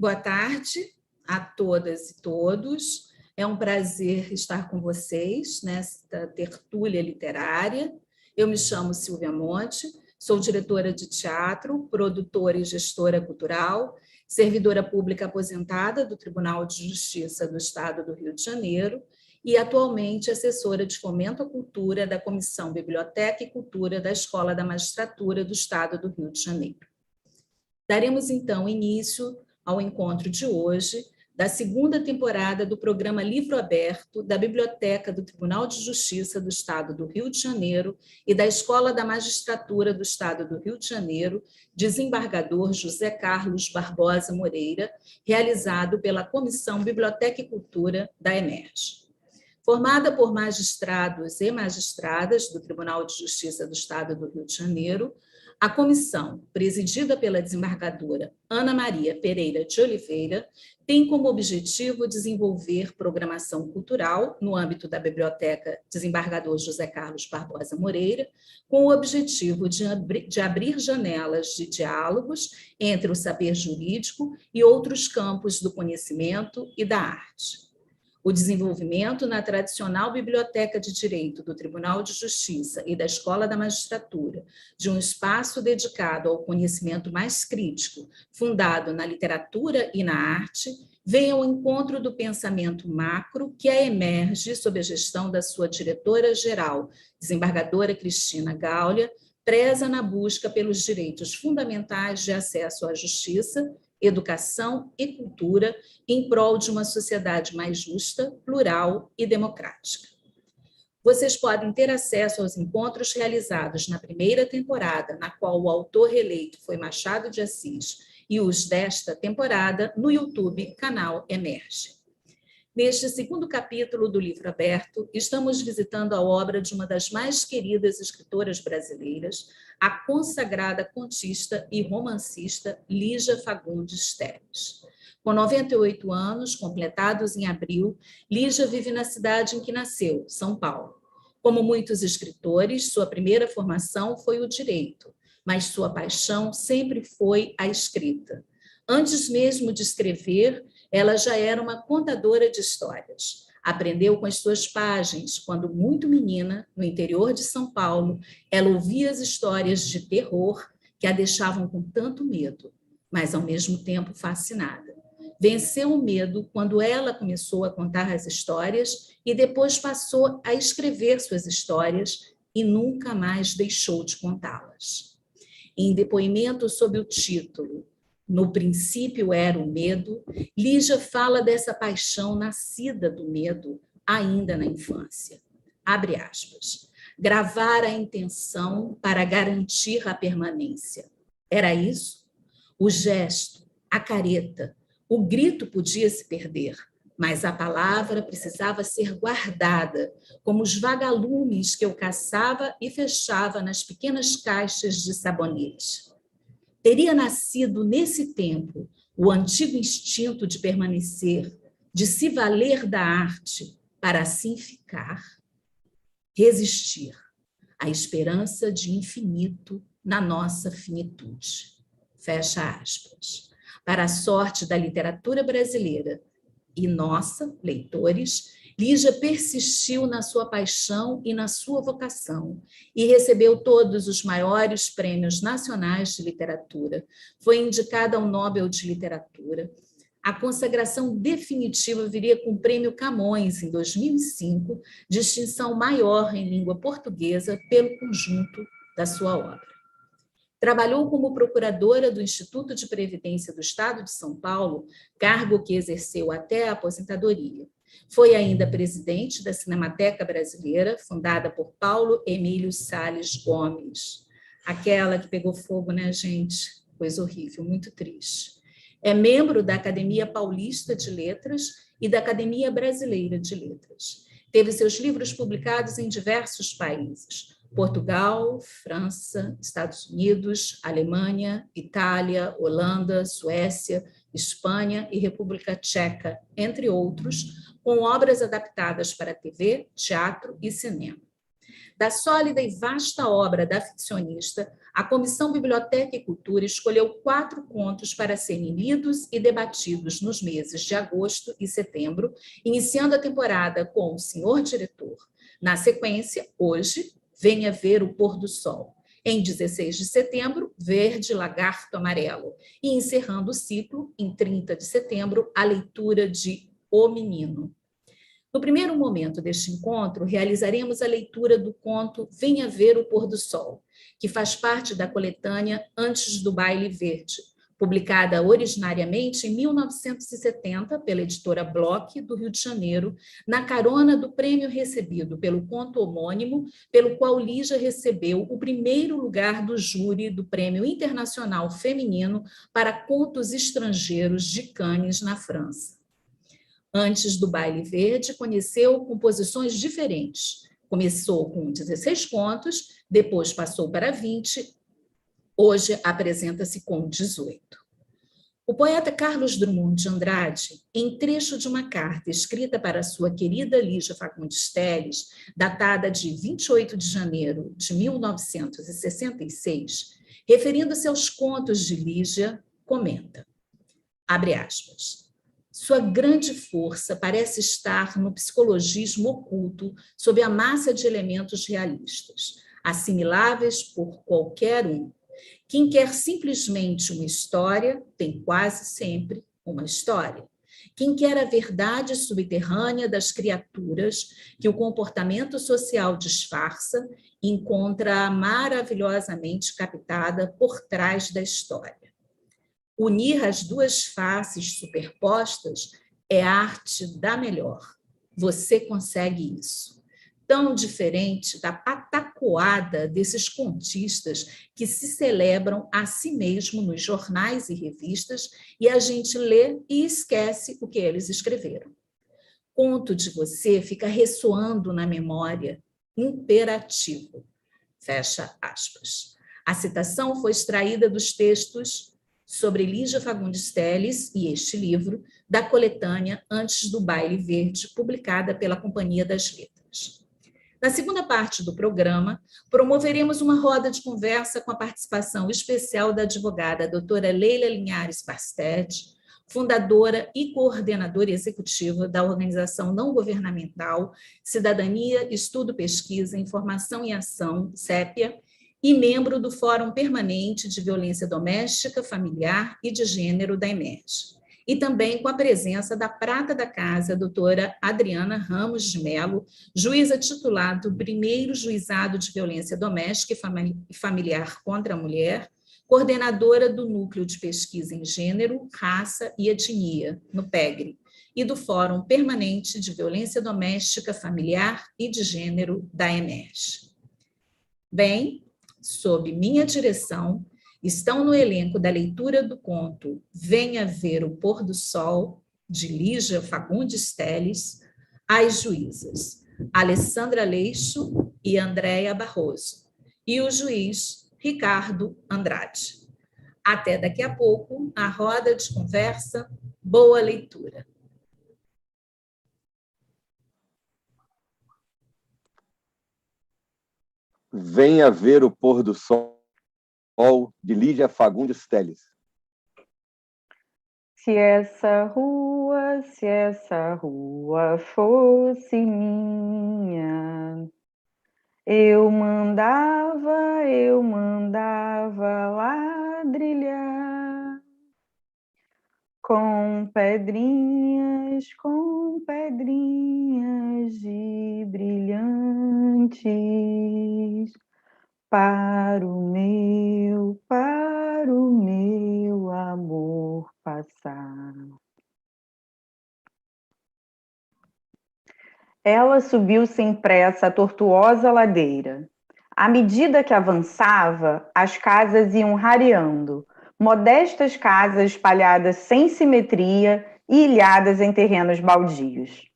Boa tarde a todas e todos. É um prazer estar com vocês nesta tertúlia literária. Eu me chamo Silvia Monte, sou diretora de teatro, produtora e gestora cultural, servidora pública aposentada do Tribunal de Justiça do Estado do Rio de Janeiro e atualmente assessora de fomento à cultura da Comissão Biblioteca e Cultura da Escola da Magistratura do Estado do Rio de Janeiro. Daremos então início ao encontro de hoje, da segunda temporada do programa Livro Aberto da Biblioteca do Tribunal de Justiça do Estado do Rio de Janeiro e da Escola da Magistratura do Estado do Rio de Janeiro, desembargador José Carlos Barbosa Moreira, realizado pela Comissão Biblioteca e Cultura da EMERGE. Formada por magistrados e magistradas do Tribunal de Justiça do Estado do Rio de Janeiro, a comissão, presidida pela desembargadora Ana Maria Pereira de Oliveira, tem como objetivo desenvolver programação cultural no âmbito da Biblioteca Desembargador José Carlos Barbosa Moreira, com o objetivo de abrir janelas de diálogos entre o saber jurídico e outros campos do conhecimento e da arte. O desenvolvimento na tradicional Biblioteca de Direito do Tribunal de Justiça e da Escola da Magistratura de um espaço dedicado ao conhecimento mais crítico, fundado na literatura e na arte, vem ao encontro do pensamento macro que a EMERGE, sob a gestão da sua diretora-geral, desembargadora Cristina Gaulia, preza na busca pelos direitos fundamentais de acesso à justiça, educação e cultura em prol de uma sociedade mais justa, plural e democrática. Vocês podem ter acesso aos encontros realizados na primeira temporada, na qual o autor reeleito foi Machado de Assis, e os desta temporada no YouTube, canal EMERGE. Neste segundo capítulo do Livro Aberto, estamos visitando a obra de uma das mais queridas escritoras brasileiras, a consagrada contista e romancista Lígia Fagundes Teles. Com 98 anos, completados em abril, Lígia vive na cidade em que nasceu, São Paulo. Como muitos escritores, sua primeira formação foi o direito, mas sua paixão sempre foi a escrita. Antes mesmo de escrever, ela já era uma contadora de histórias. Aprendeu com as suas páginas, quando muito menina, no interior de São Paulo, ela ouvia as histórias de terror que a deixavam com tanto medo, mas ao mesmo tempo fascinada. Venceu o medo quando ela começou a contar as histórias e depois passou a escrever suas histórias e nunca mais deixou de contá-las. Em depoimento sob o título No princípio era o medo, Lígia fala dessa paixão nascida do medo ainda na infância. Abre aspas. Gravar a intenção para garantir a permanência. Era isso? O gesto, a careta, o grito podia se perder, mas a palavra precisava ser guardada, como os vagalumes que eu caçava e fechava nas pequenas caixas de sabonete. Teria nascido nesse tempo o antigo instinto de permanecer, de se valer da arte para assim ficar, resistir à esperança de infinito na nossa finitude. Fecha aspas. Para a sorte da literatura brasileira e nossa, leitores, Lígia persistiu na sua paixão e na sua vocação e recebeu todos os maiores prêmios nacionais de literatura. Foi indicada ao Nobel de Literatura. A consagração definitiva viria com o Prêmio Camões, em 2005, distinção maior em língua portuguesa pelo conjunto da sua obra. Trabalhou como procuradora do Instituto de Previdência do Estado de São Paulo, cargo que exerceu até a aposentadoria. Foi ainda presidente da Cinemateca Brasileira, fundada por Paulo Emílio Salles Gomes. Aquela que pegou fogo, né, gente? Coisa horrível, muito triste. É membro da Academia Paulista de Letras e da Academia Brasileira de Letras. Teve seus livros publicados em diversos países: Portugal, França, Estados Unidos, Alemanha, Itália, Holanda, Suécia, Espanha e República Tcheca, entre outros, com obras adaptadas para TV, teatro e cinema. Da sólida e vasta obra da ficcionista, a Comissão Biblioteca e Cultura escolheu 4 contos para serem lidos e debatidos nos meses de agosto e setembro, iniciando a temporada com O Senhor Diretor. Na sequência, hoje, Venha Ver o Pôr do Sol. Em 16 de setembro, Verde Lagarto Amarelo. E encerrando o ciclo, em 30 de setembro, a leitura de O Menino. No primeiro momento deste encontro, realizaremos a leitura do conto Venha Ver o Pôr do Sol, que faz parte da coletânea Antes do Baile Verde, publicada originariamente em 1970 pela editora Bloch, do Rio de Janeiro, na carona do prêmio recebido pelo conto homônimo, pelo qual Lígia recebeu o primeiro lugar do júri do Prêmio Internacional Feminino para Contos Estrangeiros de Cannes, na França. Antes do Baile Verde, conheceu composições diferentes. Começou com 16 contos, depois passou para 20, hoje apresenta-se com 18. O poeta Carlos Drummond de Andrade, em trecho de uma carta escrita para sua querida Lígia Fagundes Telles, datada de 28 de janeiro de 1966, referindo-se aos contos de Lígia, comenta, abre aspas, sua grande força parece estar no psicologismo oculto sob a massa de elementos realistas, assimiláveis por qualquer um. Quem quer simplesmente uma história, tem quase sempre uma história. Quem quer a verdade subterrânea das criaturas que o comportamento social disfarça, encontra-a maravilhosamente captada por trás da história. Unir as duas faces superpostas é a arte da melhor. Você consegue isso. Tão diferente da patacoada desses contistas que se celebram a si mesmo nos jornais e revistas e a gente lê e esquece o que eles escreveram. Conto de você fica ressoando na memória, imperativo. Fecha aspas. A citação foi extraída dos textos sobre Lígia Fagundes Telles e este livro, da coletânea Antes do Baile Verde, publicada pela Companhia das Letras. Na segunda parte do programa, promoveremos uma roda de conversa com a participação especial da advogada doutora Leila Linhares Bastet, fundadora e coordenadora executiva da organização não governamental Cidadania, Estudo, Pesquisa, Informação e Ação, CEPIA, e membro do Fórum Permanente de Violência Doméstica, Familiar e de Gênero da EMERGE. E também com a presença da prata da casa, a doutora Adriana Ramos de Mello, juíza titular do primeiro Juizado de Violência Doméstica e Familiar contra a Mulher, coordenadora do Núcleo de Pesquisa em Gênero, Raça e Etnia, no PEGRE, e do Fórum Permanente de Violência Doméstica, Familiar e de Gênero da EMERGE. Bem, sob minha direção, estão no elenco da leitura do conto Venha Ver o Pôr do Sol, de Lígia Fagundes Telles, as juízas Alessandra Leixo e Andréia Barroso, e o juiz Ricardo Andrade. Até daqui a pouco, a roda de conversa, boa leitura. Venha Ver o Pôr do Sol, de Lígia Fagundes Telles. Se essa rua fosse minha, eu mandava ladrilhar com pedrinhas de brilhantes para o meu amor passar. Ela subiu sem pressa a tortuosa ladeira. À medida que avançava, as casas iam rareando, modestas casas espalhadas sem simetria e ilhadas em terrenos baldios.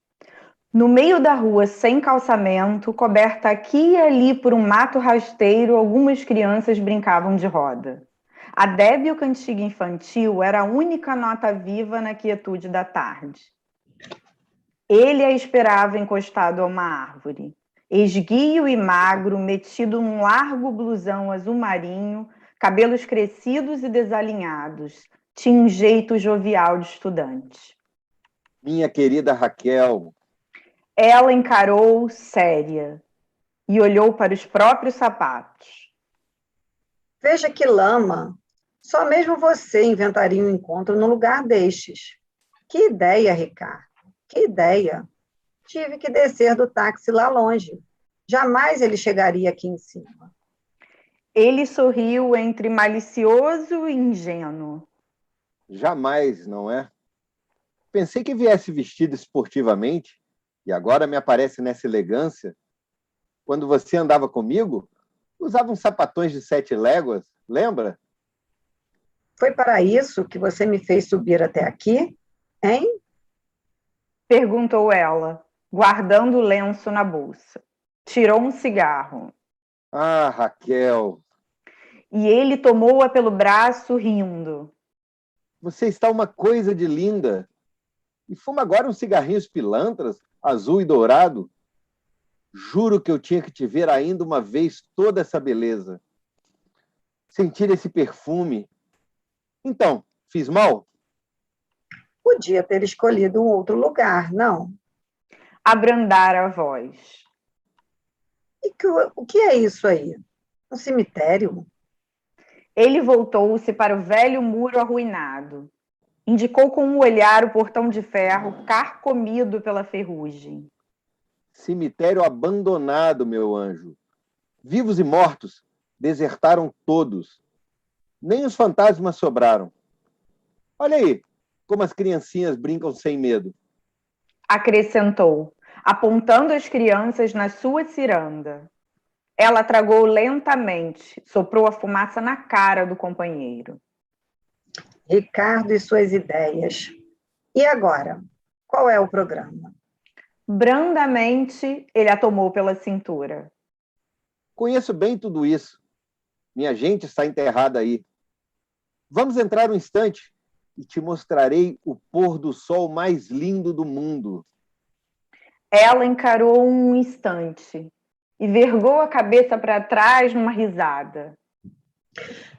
No meio da rua sem calçamento, coberta aqui e ali por um mato rasteiro, algumas crianças brincavam de roda. A débil cantiga infantil era a única nota viva na quietude da tarde. Ele a esperava encostado a uma árvore. esguio e magro, metido num largo blusão azul marinho, cabelos crescidos e desalinhados. Tinha um jeito jovial de estudante. Minha querida Raquel. Ela encarou séria e olhou para os próprios sapatos. Veja que lama! Só mesmo você inventaria um encontro no lugar destes. Que ideia, Ricardo! Que ideia! Tive que descer do táxi lá longe. Jamais ele chegaria aqui em cima. Ele sorriu entre malicioso e ingênuo. Jamais, não é? Pensei que viesse vestido esportivamente e agora me aparece nessa elegância. Quando você andava comigo, usava uns sapatões de 7 léguas, lembra? Foi para isso que você me fez subir até aqui, hein? Perguntou ela, guardando o lenço na bolsa. Tirou um cigarro. Ah, Raquel. E ele tomou-a pelo braço, rindo. Você está uma coisa de linda. E fuma agora uns cigarrinhos pilantras, azul e dourado. Juro que eu tinha que te ver ainda uma vez toda essa beleza. Sentir esse perfume. Então, fiz mal? Podia ter escolhido um outro lugar, não? Abrandara a voz. O que é isso aí? Um cemitério? Ele voltou-se para o velho muro arruinado. Indicou com um olhar o portão de ferro carcomido pela ferrugem. Cemitério abandonado, meu anjo. Vivos e mortos desertaram todos. Nem os fantasmas sobraram. Olha aí, como as criancinhas brincam sem medo. Acrescentou, apontando as crianças na sua ciranda. Ela tragou lentamente, soprou a fumaça na cara do companheiro. Ricardo e suas ideias. E agora? Qual é o programa? Brandamente, ele a tomou pela cintura. Conheço bem tudo isso. Minha gente está enterrada aí. Vamos entrar um instante e te mostrarei o pôr do sol mais lindo do mundo. Ela encarou um instante e vergou a cabeça para trás numa risada.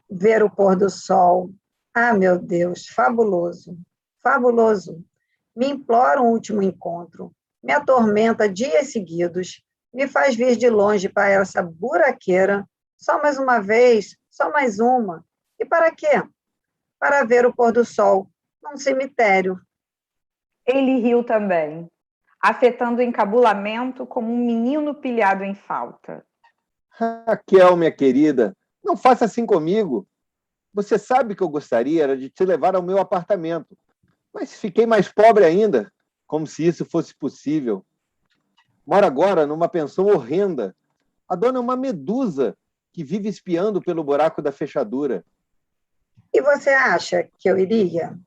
Ver o pôr do sol. Ah, meu Deus, fabuloso, fabuloso. Me implora um último encontro. Me atormenta dias seguidos. Me faz vir de longe para essa buraqueira. Só mais uma vez, só mais uma. E para quê? Para ver o pôr do sol num cemitério. Ele riu também, afetando o encabulamento como um menino pilhado em falta. Raquel, minha querida, não faça assim comigo. Você sabe que eu gostaria era de te levar ao meu apartamento, mas fiquei mais pobre ainda, como se isso fosse possível. Moro agora numa pensão horrenda. A dona é uma medusa que vive espiando pelo buraco da fechadura. E você acha que eu iria?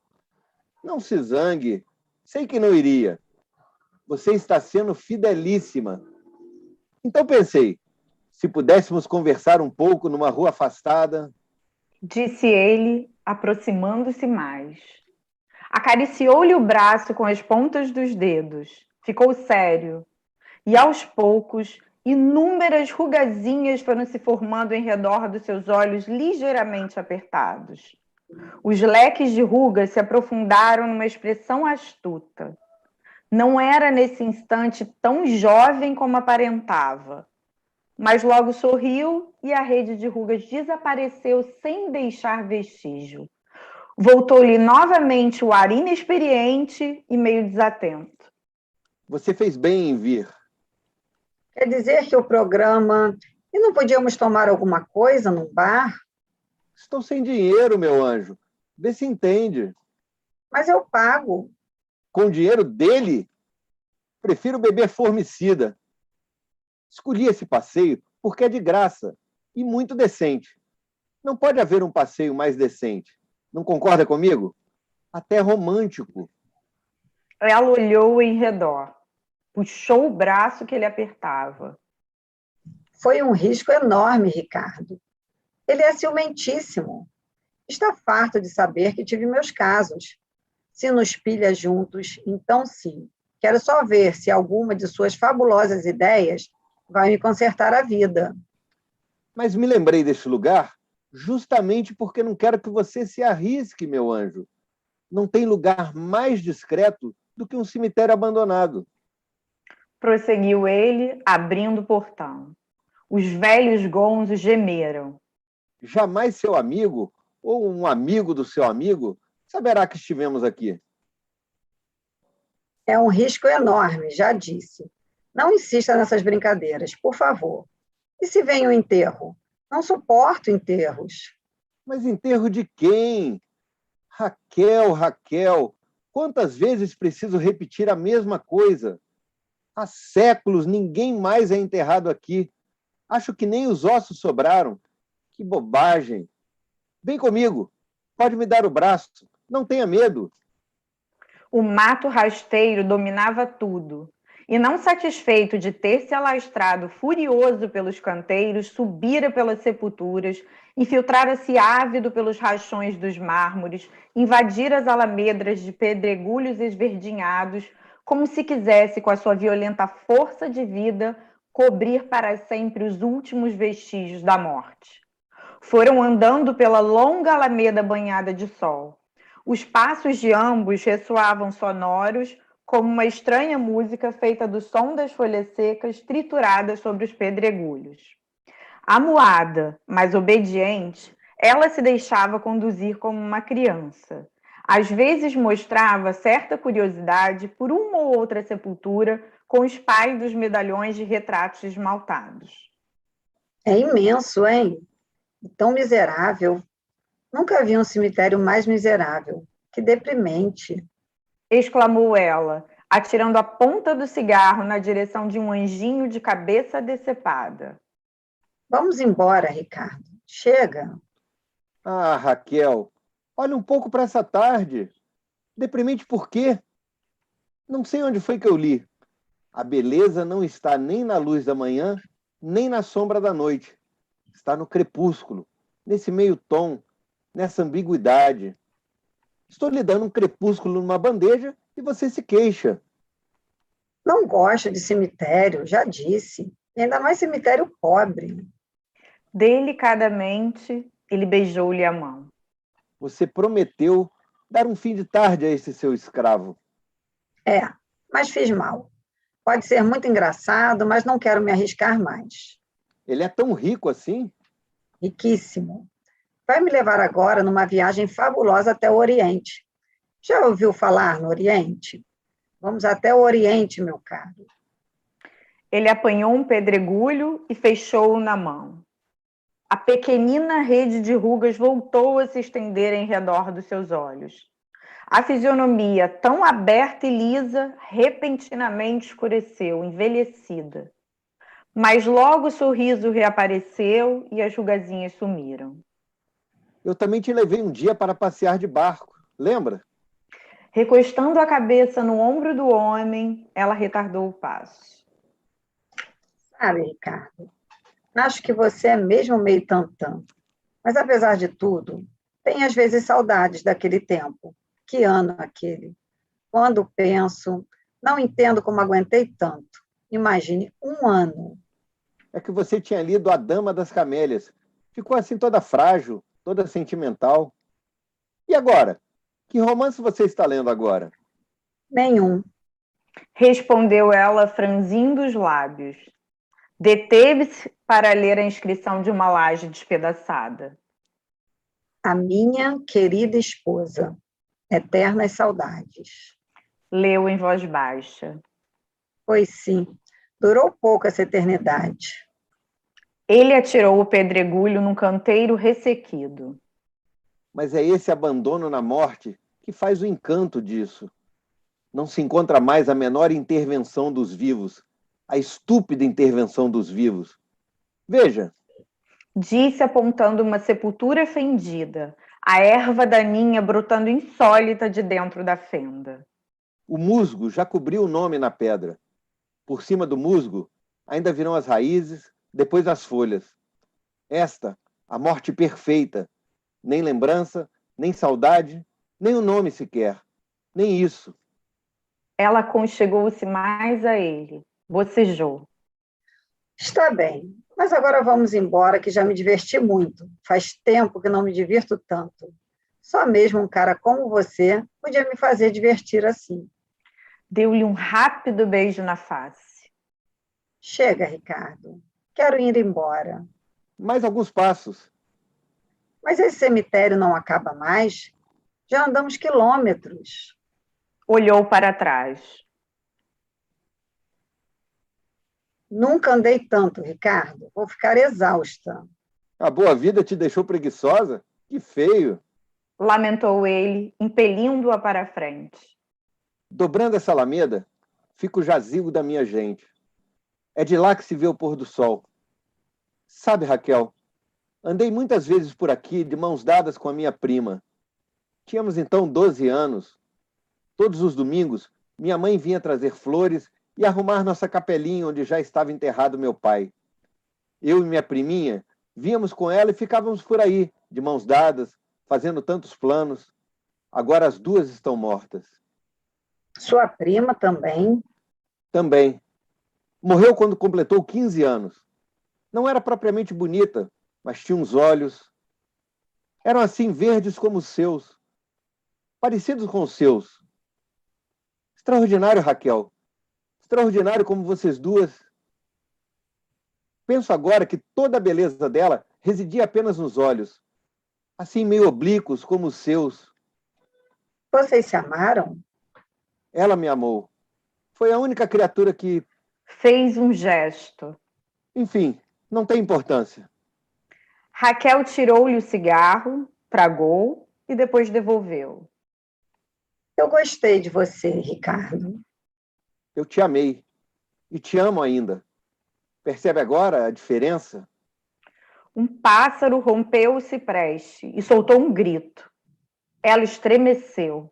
Não se zangue. Sei que não iria. Você está sendo fidelíssima. Então pensei, se pudéssemos conversar um pouco numa rua afastada... Disse ele, aproximando-se mais. Acariciou-lhe o braço com as pontas dos dedos. Ficou sério. E, aos poucos, inúmeras rugazinhas foram se formando em redor dos seus olhos ligeiramente apertados. Os leques de rugas se aprofundaram numa expressão astuta. Não era, nesse instante, tão jovem como aparentava. Mas logo sorriu e a rede de rugas desapareceu sem deixar vestígio. Voltou-lhe novamente o ar inexperiente e meio desatento. Você fez bem em vir. Quer dizer que o programa... E não podíamos tomar alguma coisa num bar? Estou sem dinheiro, meu anjo. Vê se entende. Mas eu pago. Com o dinheiro dele, prefiro beber formicida. Escolhi esse passeio porque é de graça e muito decente. Não pode haver um passeio mais decente. Não concorda comigo? Até romântico. Ela olhou em redor, puxou o braço que ele apertava. Foi um risco enorme, Ricardo. Ele é ciumentíssimo. Está farto de saber que tive meus casos. Se nos pilha juntos, então sim. Quero só ver se alguma de suas fabulosas ideias vai me consertar a vida. Mas me lembrei deste lugar justamente porque não quero que você se arrisque, meu anjo. Não tem lugar mais discreto do que um cemitério abandonado. Prosseguiu ele, abrindo o portão. Os velhos gonzos gemeram. Jamais seu amigo, ou um amigo do seu amigo, saberá que estivemos aqui. É um risco enorme, já disse. Não insista nessas brincadeiras, por favor. E se vem um enterro? Não suporto enterros. Mas enterro de quem? Raquel, Raquel, quantas vezes preciso repetir a mesma coisa? Há séculos ninguém mais é enterrado aqui. Acho que nem os ossos sobraram. Que bobagem. Vem comigo. Pode me dar o braço. Não tenha medo. O mato rasteiro dominava tudo. E não satisfeito de ter se alastrado furioso pelos canteiros, subira pelas sepulturas, infiltrara-se ávido pelos rachões dos mármores, invadira as alamedas de pedregulhos esverdinhados, como se quisesse, com a sua violenta força de vida, cobrir para sempre os últimos vestígios da morte. Foram andando pela longa alameda banhada de sol. Os passos de ambos ressoavam sonoros, como uma estranha música feita do som das folhas secas trituradas sobre os pedregulhos. Amuada, mas obediente, ela se deixava conduzir como uma criança. Às vezes mostrava certa curiosidade por uma ou outra sepultura com os pais dos medalhões de retratos esmaltados. É imenso, hein? E tão miserável. Nunca vi um cemitério mais miserável. Que deprimente. Exclamou ela, atirando a ponta do cigarro na direção de um anjinho de cabeça decepada. Vamos embora, Ricardo. Chega. Ah, Raquel, olha um pouco para essa tarde. Deprimente por quê? Não sei onde foi que eu li. A beleza não está nem na luz da manhã, nem na sombra da noite. Está no crepúsculo, nesse meio tom, nessa ambiguidade. Estou lhe dando um crepúsculo numa bandeja e você se queixa. Não gosto de cemitério, já disse. E ainda mais cemitério pobre. Delicadamente, ele beijou-lhe a mão. Você prometeu dar um fim de tarde a esse seu escravo. É, mas fiz mal. Pode ser muito engraçado, mas não quero me arriscar mais. Ele é tão rico assim? Riquíssimo. Vai me levar agora numa viagem fabulosa até o Oriente. Já ouviu falar no Oriente? Vamos até o Oriente, meu caro. Ele apanhou um pedregulho e fechou-o na mão. A pequenina rede de rugas voltou a se estender em redor dos seus olhos. A fisionomia, tão aberta e lisa, repentinamente escureceu, envelhecida. Mas logo o sorriso reapareceu e as rugazinhas sumiram. Eu também te levei um dia para passear de barco, lembra? Recostando a cabeça no ombro do homem, ela retardou o passo. Sabe, Ricardo, acho que você é mesmo meio tantã. Mas, apesar de tudo, tenho às vezes saudades daquele tempo. Que ano aquele? Quando penso, não entendo como aguentei tanto. Imagine, um ano. É que você tinha lido A Dama das Camélias. Ficou assim toda frágil, toda sentimental. E agora? Que romance você está lendo agora? Nenhum. Respondeu ela, franzindo os lábios. Deteve-se para ler a inscrição de uma laje despedaçada. A minha querida esposa. Eternas saudades. Leu em voz baixa. Pois sim, durou pouco essa eternidade. Ele atirou o pedregulho num canteiro ressequido. Mas é esse abandono na morte que faz o encanto disso. Não se encontra mais a menor intervenção dos vivos, a estúpida intervenção dos vivos. Veja. Disse apontando uma sepultura fendida, a erva daninha brotando insólita de dentro da fenda. O musgo já cobriu o nome na pedra. Por cima do musgo ainda virão as raízes, depois as folhas. Esta, a morte perfeita. Nem lembrança, nem saudade, nem o nome sequer. Nem isso. Ela aconchegou-se mais a ele, bocejou. Está bem, mas agora vamos embora, que já me diverti muito. Faz tempo que não me divirto tanto. Só mesmo um cara como você podia me fazer divertir assim. Deu-lhe um rápido beijo na face. Chega, Ricardo. Quero ir embora. Mais alguns passos. Mas esse cemitério não acaba mais? Já andamos quilômetros. Olhou para trás. Nunca andei tanto, Ricardo. Vou ficar exausta. A boa vida te deixou preguiçosa? Que feio! Lamentou ele, impelindo-a para a frente. Dobrando essa alameda, fica o jazigo da minha gente. É de lá que se vê o pôr do sol. Sabe, Raquel, andei muitas vezes por aqui de mãos dadas com a minha prima. Tínhamos então 12 anos. Todos os domingos, minha mãe vinha trazer flores e arrumar nossa capelinha onde já estava enterrado meu pai. Eu e minha priminha víamos com ela e ficávamos por aí, de mãos dadas, fazendo tantos planos. Agora as duas estão mortas. Sua prima também? Também. Morreu quando completou 15 anos. Não era propriamente bonita, mas tinha uns olhos. Eram assim verdes como os seus. Parecidos com os seus. Extraordinário, Raquel. Extraordinário como vocês duas. Penso agora que toda a beleza dela residia apenas nos olhos. Assim meio oblíquos como os seus. Vocês se amaram? Ela me amou. Foi a única criatura que... Fez um gesto. Enfim, não tem importância. Raquel tirou-lhe o cigarro, tragou e depois devolveu. Eu gostei de você, Ricardo. Eu te amei. E te amo ainda. Percebe agora a diferença? Um pássaro rompeu o cipreste e soltou um grito. Ela estremeceu.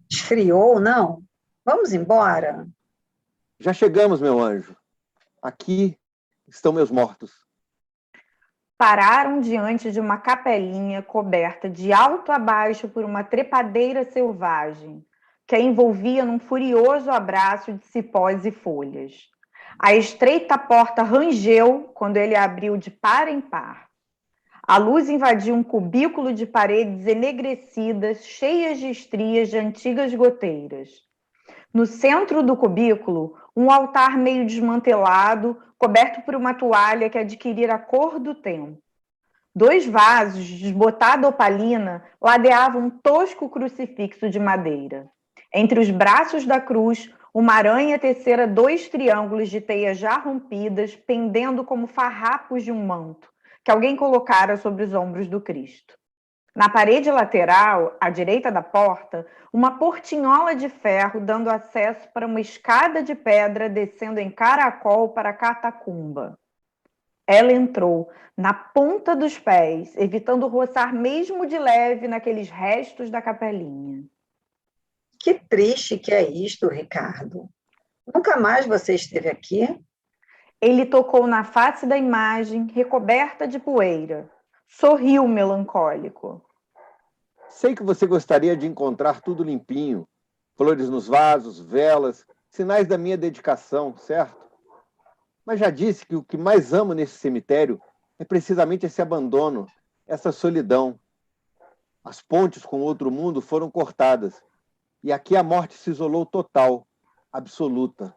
Esfriou, não? Vamos embora? Já chegamos, meu anjo. Aqui estão meus mortos. Pararam diante de uma capelinha coberta de alto a baixo por uma trepadeira selvagem, que a envolvia num furioso abraço de cipós e folhas. A estreita porta rangeu quando ele abriu de par em par. A luz invadiu um cubículo de paredes enegrecidas, cheias de estrias de antigas goteiras. No centro do cubículo, um altar meio desmantelado, coberto por uma toalha que adquirira a cor do tempo. 2 vasos de desbotada opalina ladeavam um tosco crucifixo de madeira. Entre os braços da cruz, uma aranha tecera 2 triângulos de teias já rompidas, pendendo como farrapos de um manto, que alguém colocara sobre os ombros do Cristo. Na parede lateral, à direita da porta, uma portinhola de ferro dando acesso para uma escada de pedra descendo em caracol para a catacumba. Ela entrou na ponta dos pés, evitando roçar mesmo de leve naqueles restos da capelinha. Que triste que é isto, Ricardo. Nunca mais você esteve aqui? Ele tocou na face da imagem, recoberta de poeira. Sorriu melancólico. Sei que você gostaria de encontrar tudo limpinho. Flores nos vasos, velas, sinais da minha dedicação, certo? Mas já disse que o que mais amo nesse cemitério é precisamente esse abandono, essa solidão. As pontes com outro mundo foram cortadas. E aqui a morte se isolou total, absoluta.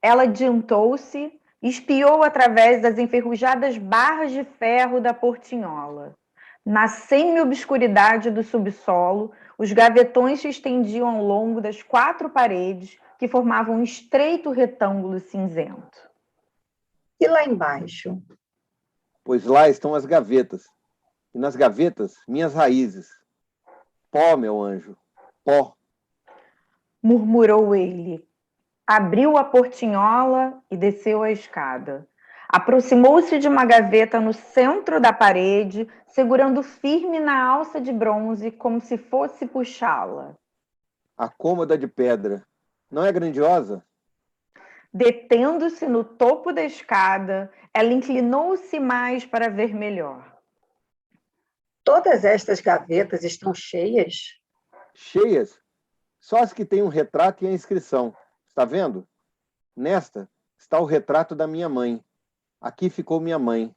Ela adiantou-se, espiou através das enferrujadas barras de ferro da portinhola. Na semi-obscuridade do subsolo, os gavetões se estendiam ao longo das 4 paredes, que formavam um estreito retângulo cinzento. E lá embaixo? Pois lá estão as gavetas. E nas gavetas, minhas raízes. Pó, meu anjo, pó. Murmurou ele. Abriu a portinhola e desceu a escada. Aproximou-se de uma gaveta no centro da parede, segurando firme na alça de bronze, como se fosse puxá-la. A cômoda de pedra. Não é grandiosa? Detendo-se no topo da escada, ela inclinou-se mais para ver melhor. Todas estas gavetas estão cheias? Cheias. Só as que têm um retrato e a inscrição. Está vendo? Nesta está o retrato da minha mãe. Aqui ficou minha mãe.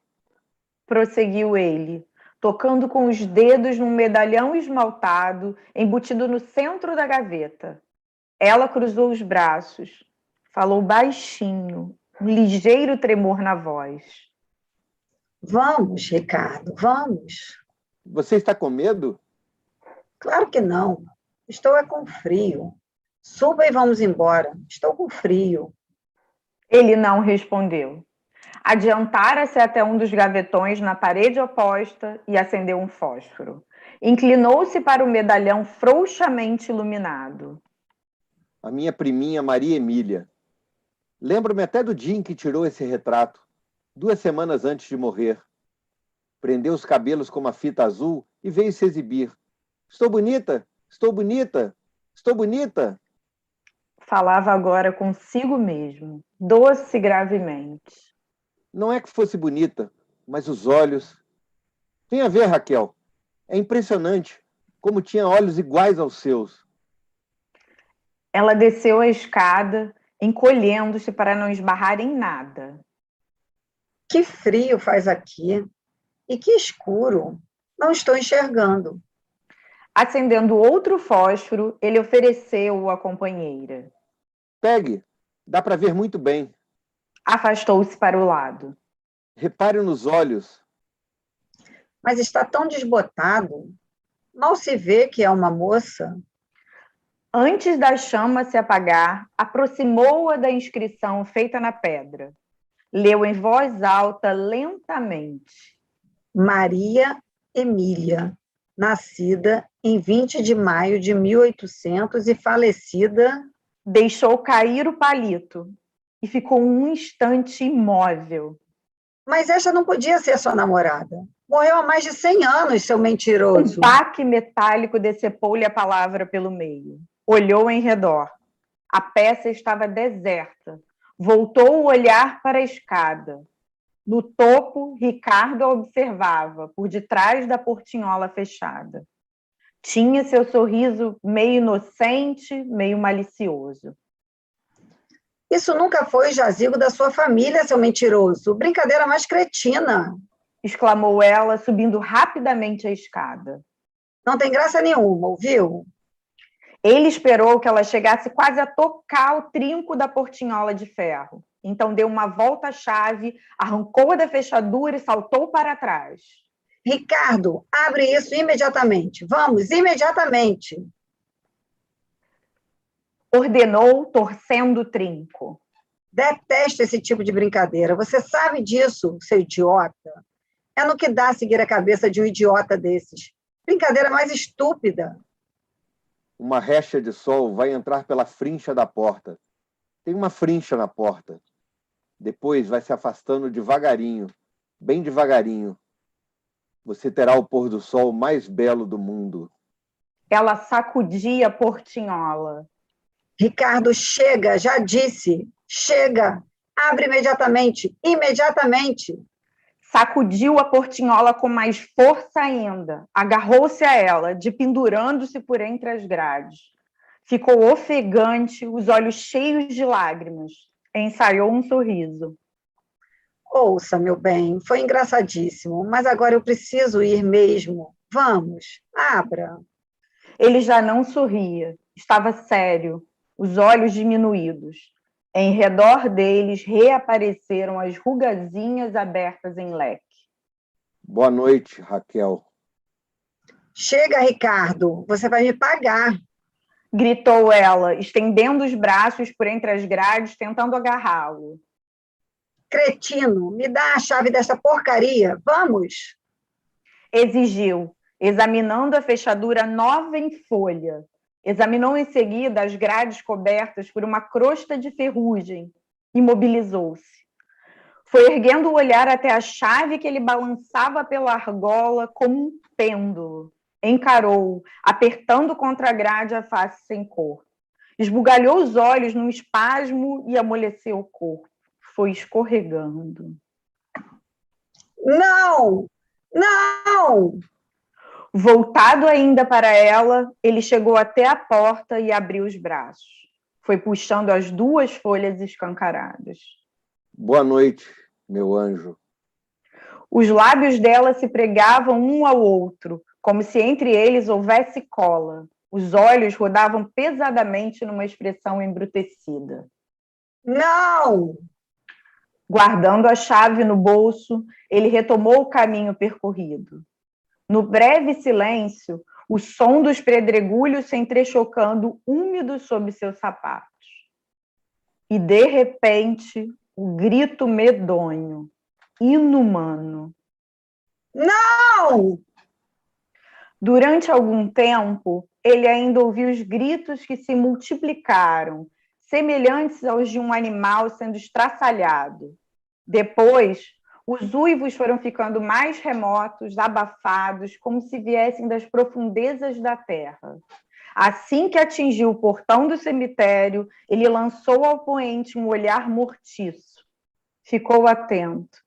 Prosseguiu ele, tocando com os dedos num medalhão esmaltado embutido no centro da gaveta. Ela cruzou os braços, falou baixinho, um ligeiro tremor na voz. Vamos, Ricardo, vamos. Você está com medo? Claro que não. Estou com frio. Suba e vamos embora. Estou com frio. Ele não respondeu. Adiantara-se até um dos gavetões na parede oposta e acendeu um fósforo. Inclinou-se para o medalhão frouxamente iluminado. A minha priminha Maria Emília. Lembro-me até do dia em que tirou esse retrato, 2 semanas antes de morrer. Prendeu os cabelos com uma fita azul e veio se exibir. Estou bonita, estou bonita, estou bonita. Falava agora consigo mesmo, doce e gravemente. Não é que fosse bonita, mas os olhos. Venha ver, Raquel. É impressionante como tinha olhos iguais aos seus. Ela desceu a escada, encolhendo-se para não esbarrar em nada. Que frio faz aqui. E que escuro. Não estou enxergando. Acendendo outro fósforo, ele ofereceu-o à companheira. Pegue, dá para ver muito bem. Afastou-se para o lado. Repare nos olhos. Mas está tão desbotado. Mal se vê que é uma moça. Antes da chama se apagar, aproximou-a da inscrição feita na pedra. Leu em voz alta, lentamente. Maria Emília, nascida em 20 de maio de 1800 e falecida... Deixou cair o palito e ficou um instante imóvel. Mas esta não podia ser sua namorada. Morreu há mais de 100 anos, seu mentiroso. Um baque metálico decepou-lhe a palavra pelo meio. Olhou em redor. A peça estava deserta. Voltou o olhar para a escada. No topo, Ricardo a observava, por detrás da portinhola fechada. Tinha seu sorriso meio inocente, meio malicioso. Isso nunca foi o jazigo da sua família, seu mentiroso. Brincadeira mais cretina. Exclamou ela, subindo rapidamente a escada. Não tem graça nenhuma, ouviu? Ele esperou que ela chegasse quase a tocar o trinco da portinhola de ferro. Então deu uma volta-chave, arrancou-a da fechadura e saltou para trás. Ricardo, abre isso imediatamente. Vamos, imediatamente. Ordenou, torcendo o trinco. Detesto esse tipo de brincadeira. Você sabe disso, seu idiota. É no que dá seguir a cabeça de um idiota desses. Brincadeira mais estúpida. Uma recha de sol vai entrar pela frincha da porta. Tem uma frincha na porta. Depois vai se afastando devagarinho, bem devagarinho. Você terá o pôr do sol mais belo do mundo. Ela sacudia a portinhola. Ricardo, chega, já disse. Chega. Abre imediatamente, imediatamente. Sacudiu a portinhola com mais força ainda. Agarrou-se a ela, dependurando-se por entre as grades. Ficou ofegante, os olhos cheios de lágrimas. Ensaiou um sorriso. Ouça, meu bem, foi engraçadíssimo, mas agora eu preciso ir mesmo. Vamos, abra. Ele já não sorria, estava sério, os olhos diminuídos. Em redor deles reapareceram as rugazinhas abertas em leque. Boa noite, Raquel. Chega, Ricardo, você vai me pagar. Gritou ela, estendendo os braços por entre as grades, tentando agarrá-lo. Cretino, me dá a chave desta porcaria, vamos. Exigiu, examinando a fechadura nova em folha. Examinou em seguida as grades cobertas por uma crosta de ferrugem. Imobilizou-se. Foi erguendo o olhar até a chave que ele balançava pela argola como um pêndulo. Encarou, apertando contra a grade a face sem cor. Esbugalhou os olhos num espasmo e amoleceu o corpo. Foi escorregando. Não! Não! Voltado ainda para ela, ele chegou até a porta e abriu os braços. Foi puxando as 2 folhas escancaradas. Boa noite, meu anjo. Os lábios dela se pregavam um ao outro, como se entre eles houvesse cola. Os olhos rodavam pesadamente numa expressão embrutecida. Não! Guardando a chave no bolso, ele retomou o caminho percorrido. No breve silêncio, o som dos pedregulhos se entrechocando úmidos sob seus sapatos. E, de repente, o grito medonho, inumano. Não! Durante algum tempo, ele ainda ouviu os gritos que se multiplicaram, semelhantes aos de um animal sendo estraçalhado. Depois, os uivos foram ficando mais remotos, abafados, como se viessem das profundezas da terra. Assim que atingiu o portão do cemitério, ele lançou ao poente um olhar mortiço. Ficou atento.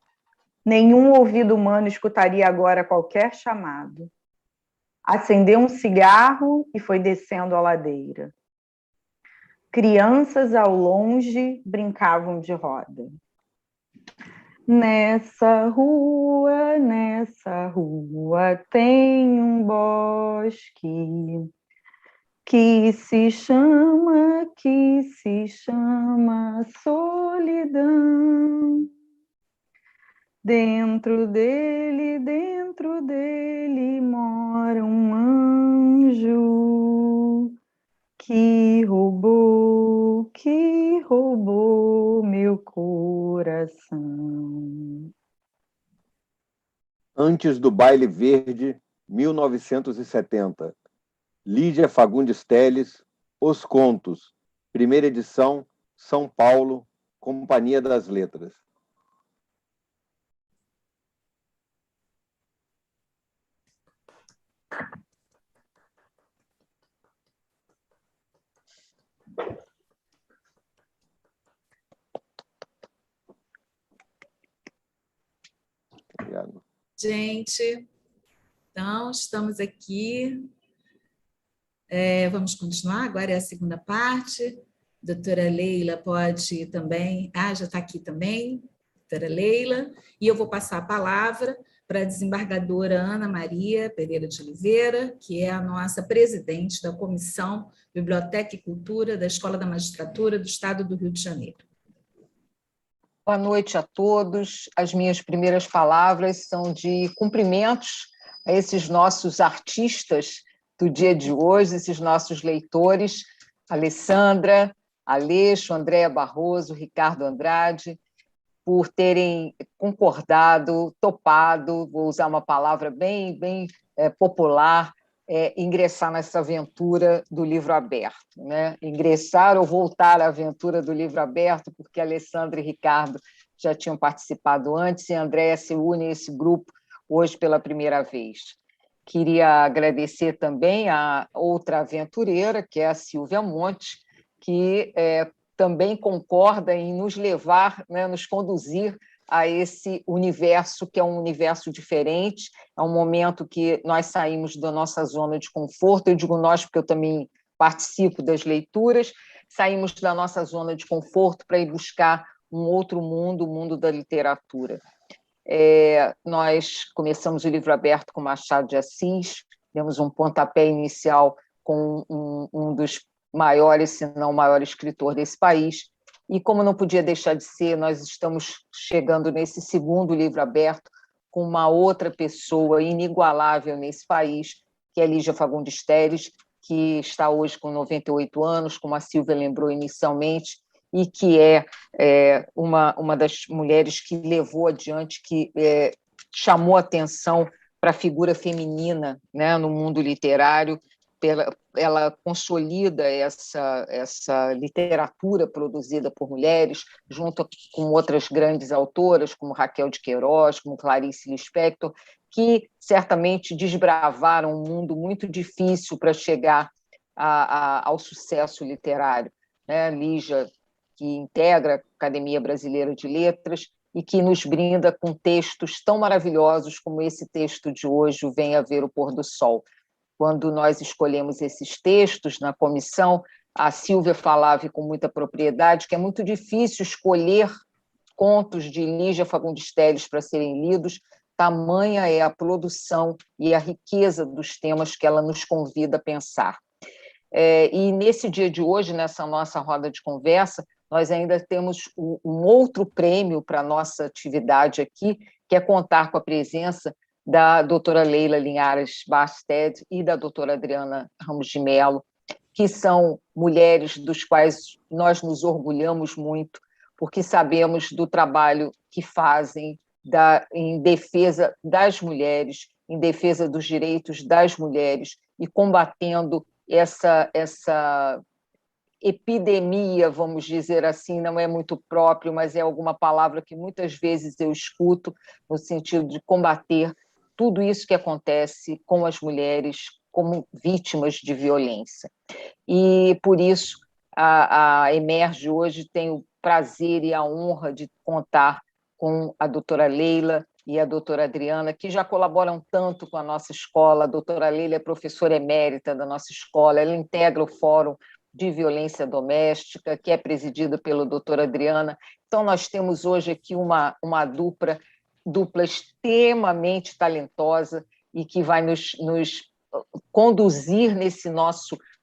Nenhum ouvido humano escutaria agora qualquer chamado. Acendeu um cigarro e foi descendo a ladeira. Crianças ao longe brincavam de roda. Nessa rua tem um bosque que se chama solidão. Dentro dele mora um anjo que roubou meu coração. Antes do Baile Verde, 1970. Lídia Fagundes Telles, Os Contos. Primeira edição, São Paulo, Companhia das Letras. Obrigado. Gente, então, estamos aqui. Vamos continuar, agora é a segunda parte. Doutora Leila pode também... já está aqui também, doutora Leila. E eu vou passar a palavra para a desembargadora Ana Maria Pereira de Oliveira, que é a nossa presidente da Comissão Biblioteca e Cultura da Escola da Magistratura do Estado do Rio de Janeiro. Boa noite a todos. As minhas primeiras palavras são de cumprimentos a esses nossos artistas do dia de hoje, esses nossos leitores, Alessandra, Aleixo, Andréa Barroso, Ricardo Andrade, por terem concordado, topado, vou usar uma palavra bem popular, ingressar nessa aventura do livro aberto, né? Ingressar ou voltar à aventura do livro aberto, porque Alessandra e Ricardo já tinham participado antes e a Andréa se une a esse grupo hoje pela primeira vez. Queria agradecer também a outra aventureira, que é a Silvia Monte, que também concorda em nos levar, né, nos conduzir a esse universo, que é um universo diferente, é um momento que nós saímos da nossa zona de conforto, eu digo nós porque eu também participo das leituras, saímos da nossa zona de conforto para ir buscar um outro mundo, o mundo da literatura. Nós começamos o livro aberto com Machado de Assis, demos um pontapé inicial com um dos maiores, se não o maior escritor desse país, e como não podia deixar de ser, nós estamos chegando nesse segundo livro aberto com uma outra pessoa inigualável nesse país, que é Lídia Fagundes Telles, que está hoje com 98 anos, como a Silvia lembrou inicialmente, e que é uma das mulheres que levou adiante, que chamou atenção para a figura feminina, né, no mundo literário. Ela consolida essa literatura produzida por mulheres, junto com outras grandes autoras, como Raquel de Queiroz, como Clarice Lispector, que certamente desbravaram um mundo muito difícil para chegar ao sucesso literário, né? Lígia, que integra a Academia Brasileira de Letras e que nos brinda com textos tão maravilhosos como esse texto de hoje, o Venha Ver o Pôr do Sol. Quando nós escolhemos esses textos na comissão, a Silvia falava com muita propriedade que é muito difícil escolher contos de Lígia Fagundes Telles para serem lidos, tamanha é a produção e a riqueza dos temas que ela nos convida a pensar. E nesse dia de hoje, nessa nossa roda de conversa, nós ainda temos um outro prêmio para a nossa atividade aqui, que é contar com a presença da doutora Leila Linhares Basted e da doutora Adriana Ramos de Mello, que são mulheres dos quais nós nos orgulhamos muito, porque sabemos do trabalho que fazem em defesa das mulheres, em defesa dos direitos das mulheres e combatendo essa epidemia, vamos dizer assim, não é muito próprio, mas é alguma palavra que muitas vezes eu escuto no sentido de combater tudo isso que acontece com as mulheres como vítimas de violência. E, por isso, a Emerge hoje tem o prazer e a honra de contar com a doutora Leila e a doutora Adriana, que já colaboram tanto com a nossa escola. A doutora Leila é professora emérita da nossa escola, ela integra o Fórum de Violência Doméstica, que é presidido pela doutora Adriana. Então, nós temos hoje aqui uma dupla extremamente talentosa e que vai nos conduzir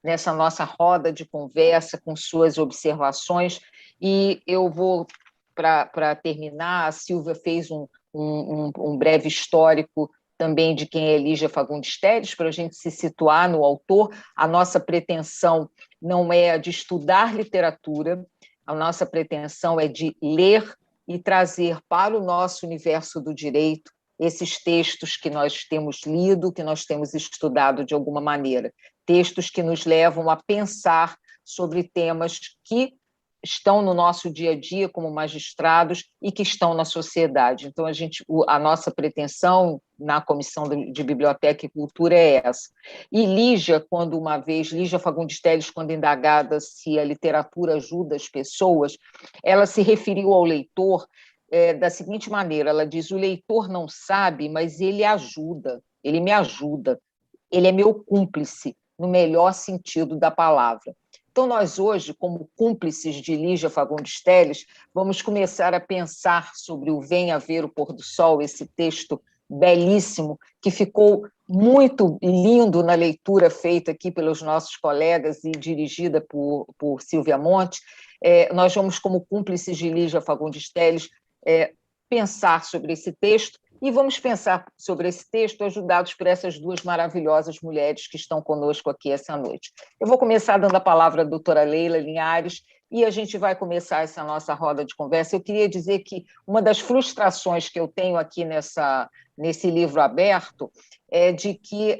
nessa nossa roda de conversa com suas observações. E eu vou, para terminar, a Silvia fez um breve histórico também de quem é Lígia Fagundes Telles, para a gente se situar no autor. A nossa pretensão não é a de estudar literatura, a nossa pretensão é de ler e trazer para o nosso universo do direito esses textos que nós temos lido, que nós temos estudado de alguma maneira, textos que nos levam a pensar sobre temas que estão no nosso dia a dia como magistrados e que estão na sociedade. Então, a nossa pretensão na Comissão de Biblioteca e Cultura é essa. E Lígia Fagundes Telles, quando indagada se a literatura ajuda as pessoas, ela se referiu ao leitor da seguinte maneira, ela diz: o leitor não sabe, mas ele ajuda, ele me ajuda, ele é meu cúmplice, no melhor sentido da palavra. Então, nós hoje, como cúmplices de Lígia Fagundes Telles, vamos começar a pensar sobre o Venha Ver o Pôr do Sol, esse texto belíssimo, que ficou muito lindo na leitura feita aqui pelos nossos colegas e dirigida por Silvia Monte. Nós vamos, como cúmplices de Lígia Fagundes Telles, pensar sobre esse texto, e vamos pensar sobre esse texto ajudados por essas duas maravilhosas mulheres que estão conosco aqui essa noite. Eu vou começar dando a palavra à doutora Leila Linhares e a gente vai começar essa nossa roda de conversa. Eu queria dizer que uma das frustrações que eu tenho aqui nesse livro aberto é de que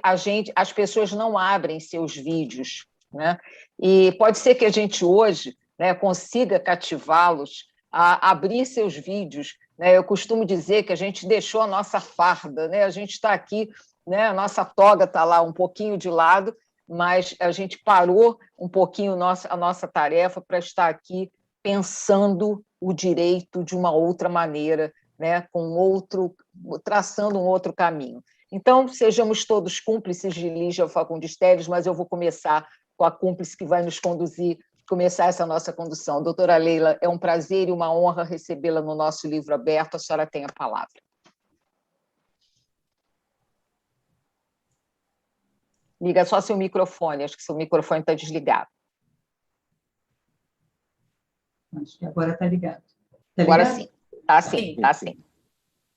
as pessoas não abrem seus vídeos, né? E pode ser que a gente hoje, né, consiga cativá-los a abrir seus vídeos. Eu costumo dizer que a gente deixou a nossa farda, né? A gente está aqui, né? A nossa toga está lá um pouquinho de lado, mas a gente parou um pouquinho a nossa tarefa para estar aqui pensando o direito de uma outra maneira, né? Traçando um outro caminho. Então, sejamos todos cúmplices de Lígia Fagundes Telles, mas eu vou começar com a cúmplice que vai nos começar essa nossa condução. Doutora Leila, é um prazer e uma honra recebê-la no nosso livro aberto. A senhora tem a palavra. Liga só seu microfone, acho que seu microfone está desligado. Acho que agora está ligado. Agora sim, está sim, está sim.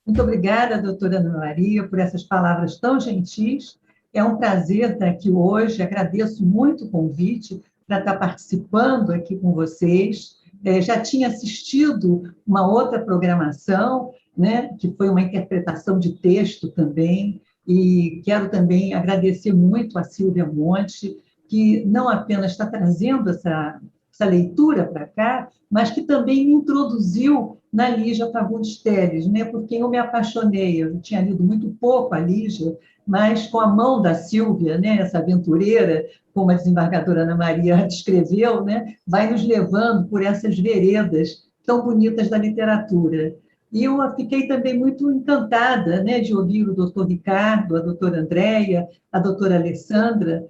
Muito obrigada, doutora Ana Maria, por essas palavras tão gentis. É um prazer estar aqui hoje, agradeço muito o convite para estar participando aqui com vocês. Já tinha assistido uma outra programação, né, que foi uma interpretação de texto também, e quero também agradecer muito a Silvia Monte, que não apenas está trazendo essa leitura para cá, mas que também me introduziu na Lígia Fagundes Telles, né, por quem eu me apaixonei. Eu tinha lido muito pouco a Lígia, mas com a mão da Silvia, né, essa aventureira, como a desembargadora Ana Maria descreveu, né, vai nos levando por essas veredas tão bonitas da literatura. E eu fiquei também muito encantada, né, de ouvir o doutor Ricardo, a doutora Andréia, a doutora Alessandra,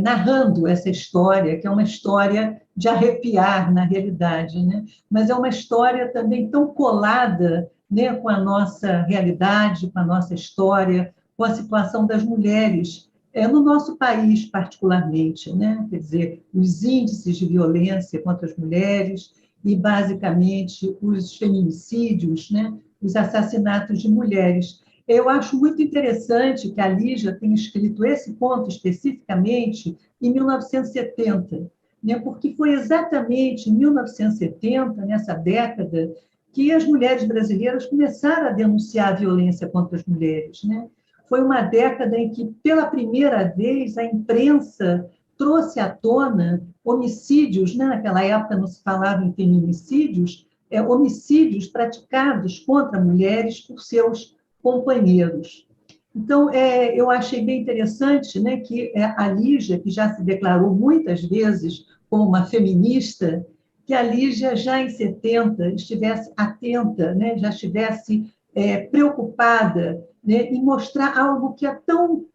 narrando essa história, que é uma história de arrepiar na realidade, né? Mas é uma história também tão colada, né, com a nossa realidade, com a nossa história, com a situação das mulheres, no nosso país particularmente, né? Quer dizer, os índices de violência contra as mulheres e, basicamente, os feminicídios, né? Os assassinatos de mulheres. Eu acho muito interessante que a Lígia tenha escrito esse conto especificamente em 1970, né? Porque foi exatamente em 1970, nessa década, que as mulheres brasileiras começaram a denunciar a violência contra as mulheres, né? Foi uma década em que, pela primeira vez, a imprensa trouxe à tona homicídios, né? Naquela época não se falava em feminicídios, homicídios praticados contra mulheres por seus companheiros. Então, eu achei bem interessante, né, que a Lígia, que já se declarou muitas vezes como uma feminista, que a Lígia já em 70 estivesse atenta, né, já estivesse preocupada, né, em mostrar algo que é tão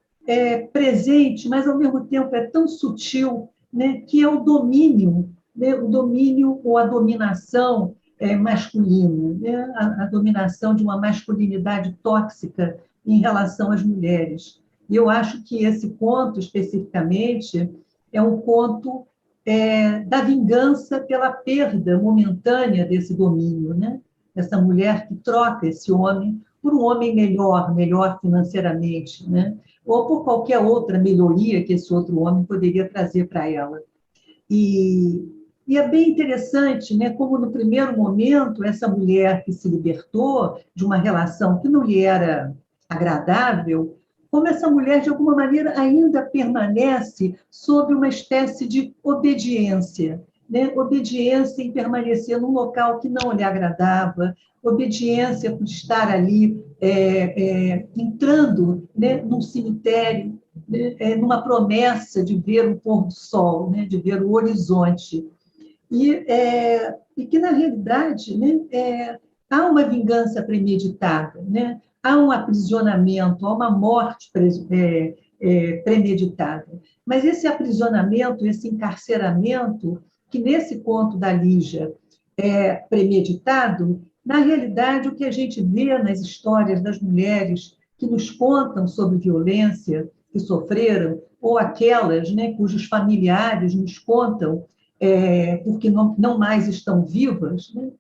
presente, mas ao mesmo tempo é tão sutil, né, que é o domínio, né, o domínio ou a dominação masculina, né, a dominação de uma masculinidade tóxica em relação às mulheres. E eu acho que esse conto, especificamente, é um conto da vingança pela perda momentânea desse domínio, né? Essa mulher que troca esse homem por um homem melhor financeiramente, né? Ou por qualquer outra melhoria que esse outro homem poderia trazer para ela. E é bem interessante, né, como no primeiro momento essa mulher que se libertou de uma relação que não lhe era agradável, como essa mulher, de alguma maneira, ainda permanece sob uma espécie de obediência, né? Obediência em permanecer num local que não lhe agradava, obediência por estar ali entrando, né, num cemitério, né, numa promessa de ver o pôr do sol, né, de ver o horizonte. E que, na realidade, né, há uma vingança premeditada, né? Há um aprisionamento, há uma morte premeditada. Mas esse aprisionamento, esse encarceramento, que nesse conto da Lígia é premeditado, na realidade, o que a gente vê nas histórias das mulheres que nos contam sobre violência que sofreram, ou aquelas, né, cujos familiares nos contam porque não mais estão vivas, né?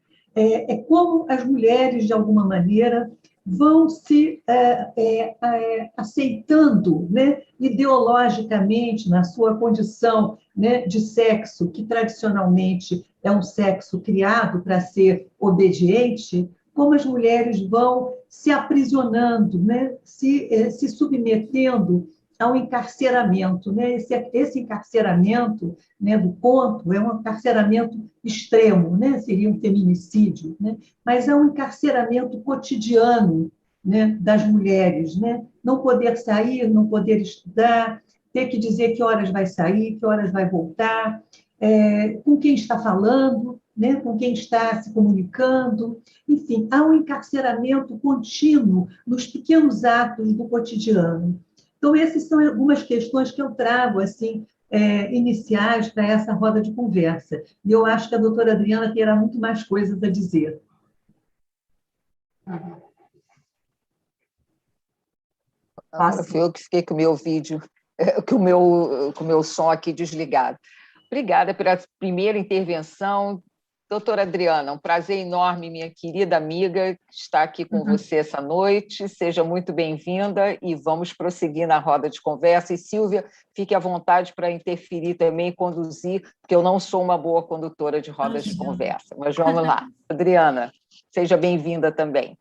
Como as mulheres, de alguma maneira, vão se aceitando, né, ideologicamente na sua condição, né, de sexo, que tradicionalmente é um sexo criado para ser obediente, como as mulheres vão se aprisionando, né, se submetendo ao encarceramento, né? Esse encarceramento, né, do conto é um encarceramento extremo, né? Seria um feminicídio, né? Mas é um encarceramento cotidiano, né, das mulheres, né? Não poder sair, não poder estudar, ter que dizer que horas vai sair, que horas vai voltar, com quem está falando, né, com quem está se comunicando. Enfim, há um encarceramento contínuo nos pequenos atos do cotidiano. Então, essas são algumas questões que eu trago, assim, iniciais para essa roda de conversa. E eu acho que a doutora Adriana terá muito mais coisas a dizer. Agora fui eu que fiquei com o meu vídeo, com o meu som aqui desligado. Obrigada pela primeira intervenção. Doutora Adriana, um prazer enorme, minha querida amiga, estar aqui com você essa noite. Seja muito bem-vinda e vamos prosseguir na roda de conversa. E, Silvia, fique à vontade para interferir também e conduzir, porque eu não sou uma boa condutora de rodas de conversa. Mas vamos lá. Adriana, seja bem-vinda também.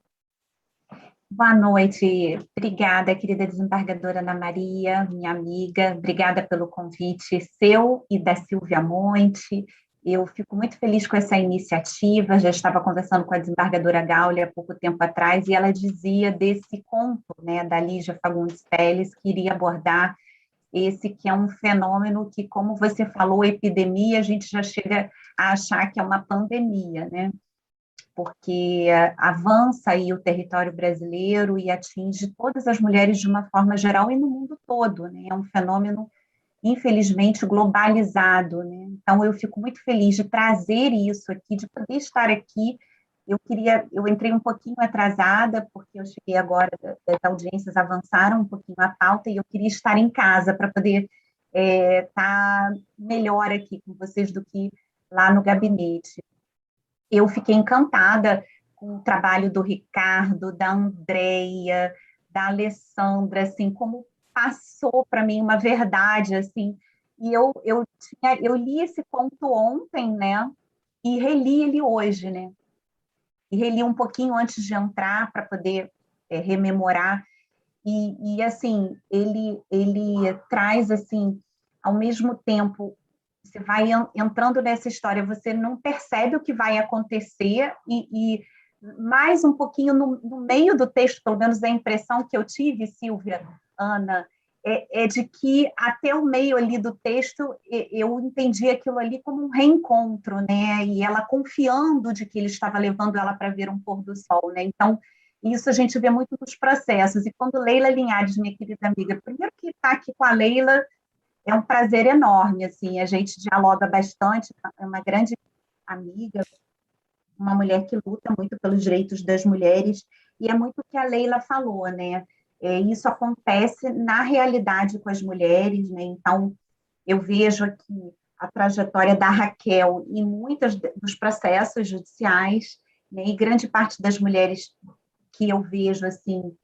Boa noite. Obrigada, querida desembargadora Ana Maria, minha amiga. Obrigada pelo convite seu e da Silvia Monte. Eu fico muito feliz com essa iniciativa, já estava conversando com a desembargadora Gaule há pouco tempo atrás, e ela dizia desse conto, né, da Lígia Fagundes Telles, que iria abordar esse que é um fenômeno que, como você falou, epidemia, a gente já chega a achar que é uma pandemia, né? Porque avança aí o território brasileiro e atinge todas as mulheres de uma forma geral e no mundo todo, né? É um fenômeno infelizmente, globalizado, né? Então, eu fico muito feliz de trazer isso aqui, de poder estar aqui. Eu entrei um pouquinho atrasada, porque eu cheguei agora, as audiências avançaram um pouquinho a pauta, e eu queria estar em casa para poder estar melhor aqui com vocês do que lá no gabinete. Eu fiquei encantada com o trabalho do Ricardo, da Andréia, da Alessandra, assim, como passou para mim uma verdade, assim, e eu li esse conto ontem, né, e reli ele hoje, né, e reli um pouquinho antes de entrar para poder rememorar, e assim, ele traz, assim, ao mesmo tempo, você vai entrando nessa história, você não percebe o que vai acontecer, e mais um pouquinho no meio do texto, pelo menos a impressão que eu tive, Silvia, Ana, é de que até o meio ali do texto eu entendi aquilo ali como um reencontro, né? E ela confiando de que ele estava levando ela para ver um pôr do sol, né? Então, isso a gente vê muito nos processos. E quando Leila Linhares, minha querida amiga, primeiro que está aqui com a Leila, é um prazer enorme, assim, a gente dialoga bastante, é uma grande amiga, uma mulher que luta muito pelos direitos das mulheres, e é muito o que a Leila falou, né? Isso acontece na realidade com as mulheres, né? Então, eu vejo aqui a trajetória da Raquel em muitos dos processos judiciais, né? E grande parte das mulheres que eu vejo, assim,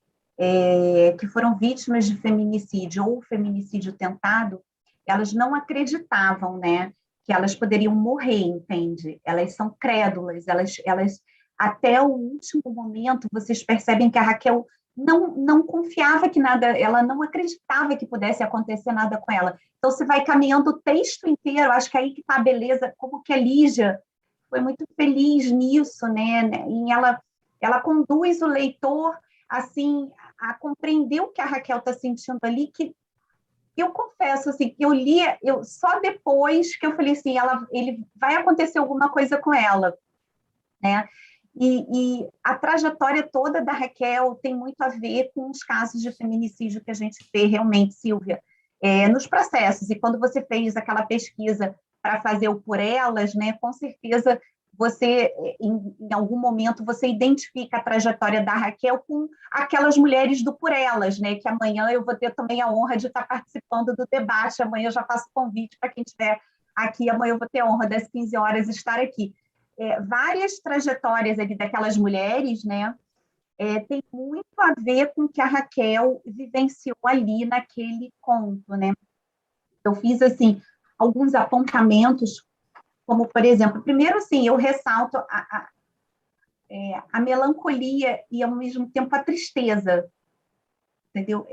que foram vítimas de feminicídio ou feminicídio tentado, elas não acreditavam, né, que elas poderiam morrer, entende? Elas são crédulas, elas até o último momento, vocês percebem que a Raquel não confiava que nada, ela não acreditava que pudesse acontecer nada com ela. Então, você vai caminhando o texto inteiro, acho que aí que está a beleza, como que a Lígia foi muito feliz nisso, né? Em ela conduz o leitor, assim, a compreender o que a Raquel está sentindo ali, que eu confesso, assim, que eu li, só depois que eu falei assim, ele vai acontecer alguma coisa com ela, né? E a trajetória toda da Raquel tem muito a ver com os casos de feminicídio que a gente vê realmente, Silvia, nos processos. E quando você fez aquela pesquisa para fazer o Por Elas, né, com certeza você, em algum momento, você identifica a trajetória da Raquel com aquelas mulheres do Por Elas, né, que amanhã eu vou ter também a honra de estar participando do debate, amanhã eu já faço convite para quem estiver aqui, amanhã eu vou ter a honra das 15 horas estar aqui. Várias trajetórias ali daquelas mulheres, né, tem muito a ver com o que a Raquel vivenciou ali naquele conto, né. Eu fiz, assim, alguns apontamentos, como, por exemplo, primeiro, assim, eu ressalto a melancolia e, ao mesmo tempo, a tristeza, entendeu?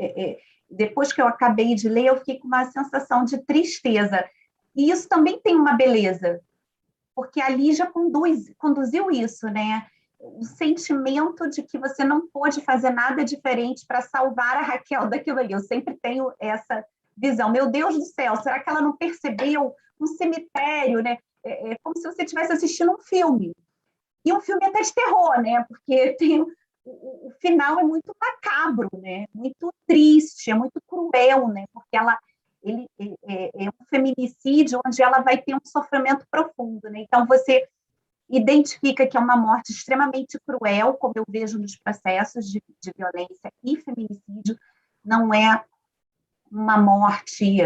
Depois que eu acabei de ler, eu fiquei com uma sensação de tristeza. E isso também tem uma beleza, porque a Lígia conduziu isso, né? O sentimento de que você não pôde fazer nada diferente para salvar a Raquel daquilo ali. Eu sempre tenho essa visão. Meu Deus do céu, será que ela não percebeu um cemitério, né? É como se você estivesse assistindo um filme. E um filme até de terror, né? Porque o final é muito macabro, né? Muito triste, é muito cruel, né? Porque ele é um feminicídio onde ela vai ter um sofrimento profundo, né? Então, você identifica que é uma morte extremamente cruel, como eu vejo nos processos de violência e feminicídio, não é uma morte,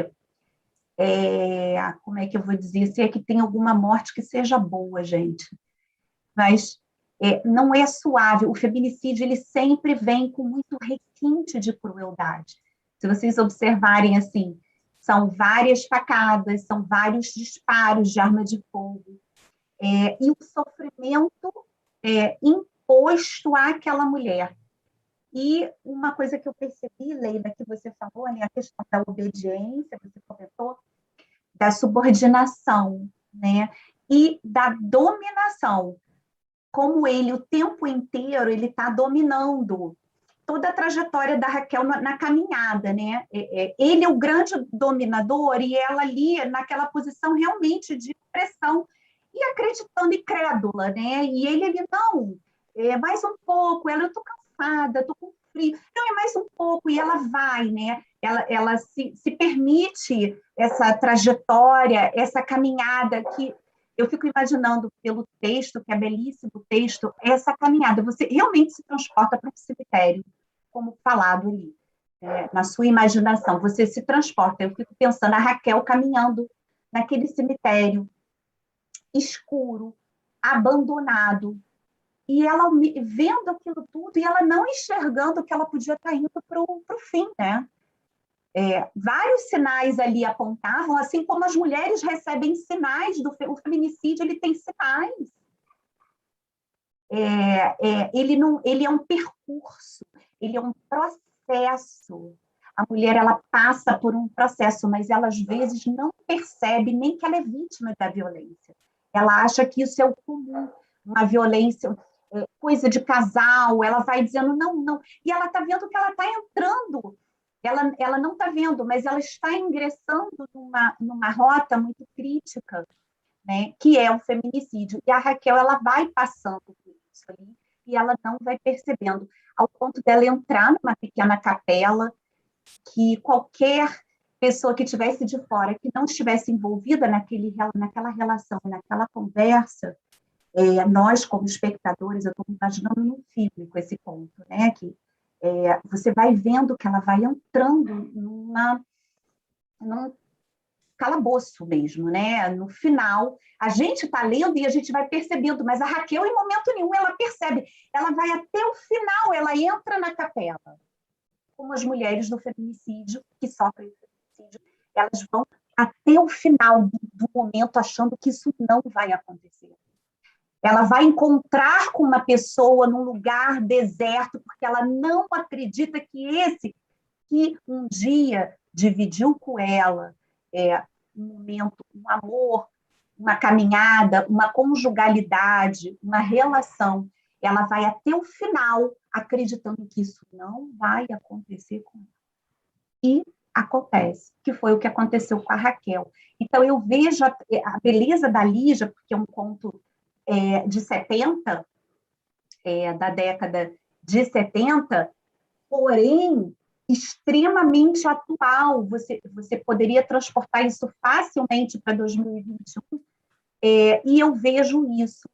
como é que eu vou dizer, se é que tem alguma morte que seja boa, gente, mas não é suave, o feminicídio ele sempre vem com muito requinte de crueldade, se vocês observarem assim, são várias facadas, são vários disparos de arma de fogo, e o sofrimento imposto àquela mulher. E uma coisa que eu percebi, Leila, que você falou, né, a questão da obediência, você comentou, da subordinação, né, e da dominação, como ele, o tempo inteiro, ele está dominando toda a trajetória da Raquel na caminhada, né? Ele é o grande dominador e ela ali naquela posição realmente de pressão e acreditando e crédula, né? E ele não, mais um pouco, eu estou cansada, estou com frio. Não, é mais um pouco, e ela vai, né? Ela se permite essa trajetória, essa caminhada que eu fico imaginando pelo texto, que é belíssimo o texto, essa caminhada. Você realmente se transporta para o cemitério, como falado ali, na sua imaginação. Você se transporta. Eu fico pensando a Raquel caminhando naquele cemitério escuro, abandonado, e ela vendo aquilo tudo e ela não enxergando que ela podia estar indo para o fim, né? Vários sinais ali apontavam, assim como as mulheres recebem sinais o feminicídio, ele tem sinais. Ele é um percurso, ele é um processo. A mulher, ela passa por um processo, mas ela às vezes não percebe nem que ela é vítima da violência. Ela acha que isso é o comum, uma violência, coisa de casal, ela vai dizendo não, não, e ela está vendo que ela está entrando. Ela não está vendo, mas ela está ingressando numa rota muito crítica, né, que é o feminicídio. E a Raquel, ela vai passando por isso ali, e ela não vai percebendo, ao ponto dela entrar numa pequena capela, que qualquer pessoa que estivesse de fora, que não estivesse envolvida naquela relação, naquela conversa, nós, como espectadores, eu estou me imaginando num filme com esse ponto, né, que você vai vendo que ela vai entrando num calabouço mesmo, né? No final, a gente está lendo e a gente vai percebendo, mas a Raquel, em momento nenhum, ela percebe. Ela vai até o final, ela entra na capela. Como as mulheres do feminicídio, que sofrem feminicídio, elas vão até o final do momento achando que isso não vai acontecer. Ela vai encontrar com uma pessoa num lugar deserto, porque ela não acredita que um dia dividiu com ela um momento, um amor, uma caminhada, uma conjugalidade, uma relação, ela vai até o final acreditando que isso não vai acontecer com ela. E acontece, que foi o que aconteceu com a Raquel. Então, eu vejo a beleza da Lígia, porque é um conto de 70, da década de 70, porém, extremamente atual. Você poderia transportar isso facilmente para 2021, e eu vejo isso,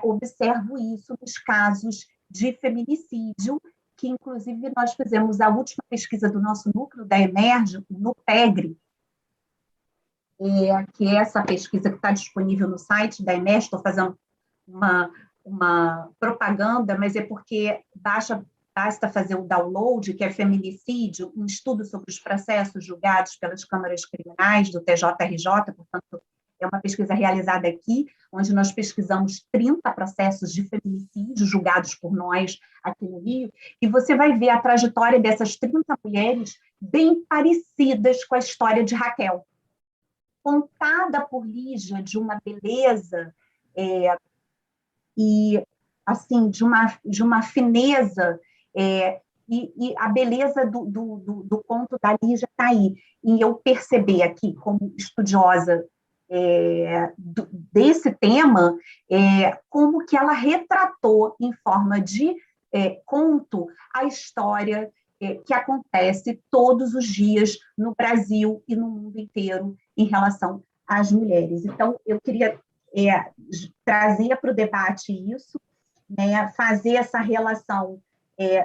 observo isso nos casos de feminicídio, que, inclusive, nós fizemos a última pesquisa do nosso núcleo da Emerge, no PEGRE, que é essa pesquisa que está disponível no site da Emerge. Estou fazendo uma propaganda, mas é porque basta fazer o download, que é Feminicídio, um estudo sobre os processos julgados pelas câmaras criminais do TJRJ, portanto, é uma pesquisa realizada aqui, onde nós pesquisamos 30 processos de feminicídio julgados por nós aqui no Rio, e você vai ver a trajetória dessas 30 mulheres bem parecidas com a história de Raquel, contada por Lígia de uma beleza e, assim, de uma fineza, e a beleza do conto da Lígia está aí. E eu perceber aqui, como estudiosa desse tema, como que ela retratou em forma de conto a história que acontece todos os dias no Brasil e no mundo inteiro em relação às mulheres. Então, eu queria trazer para o debate isso, né, fazer essa relação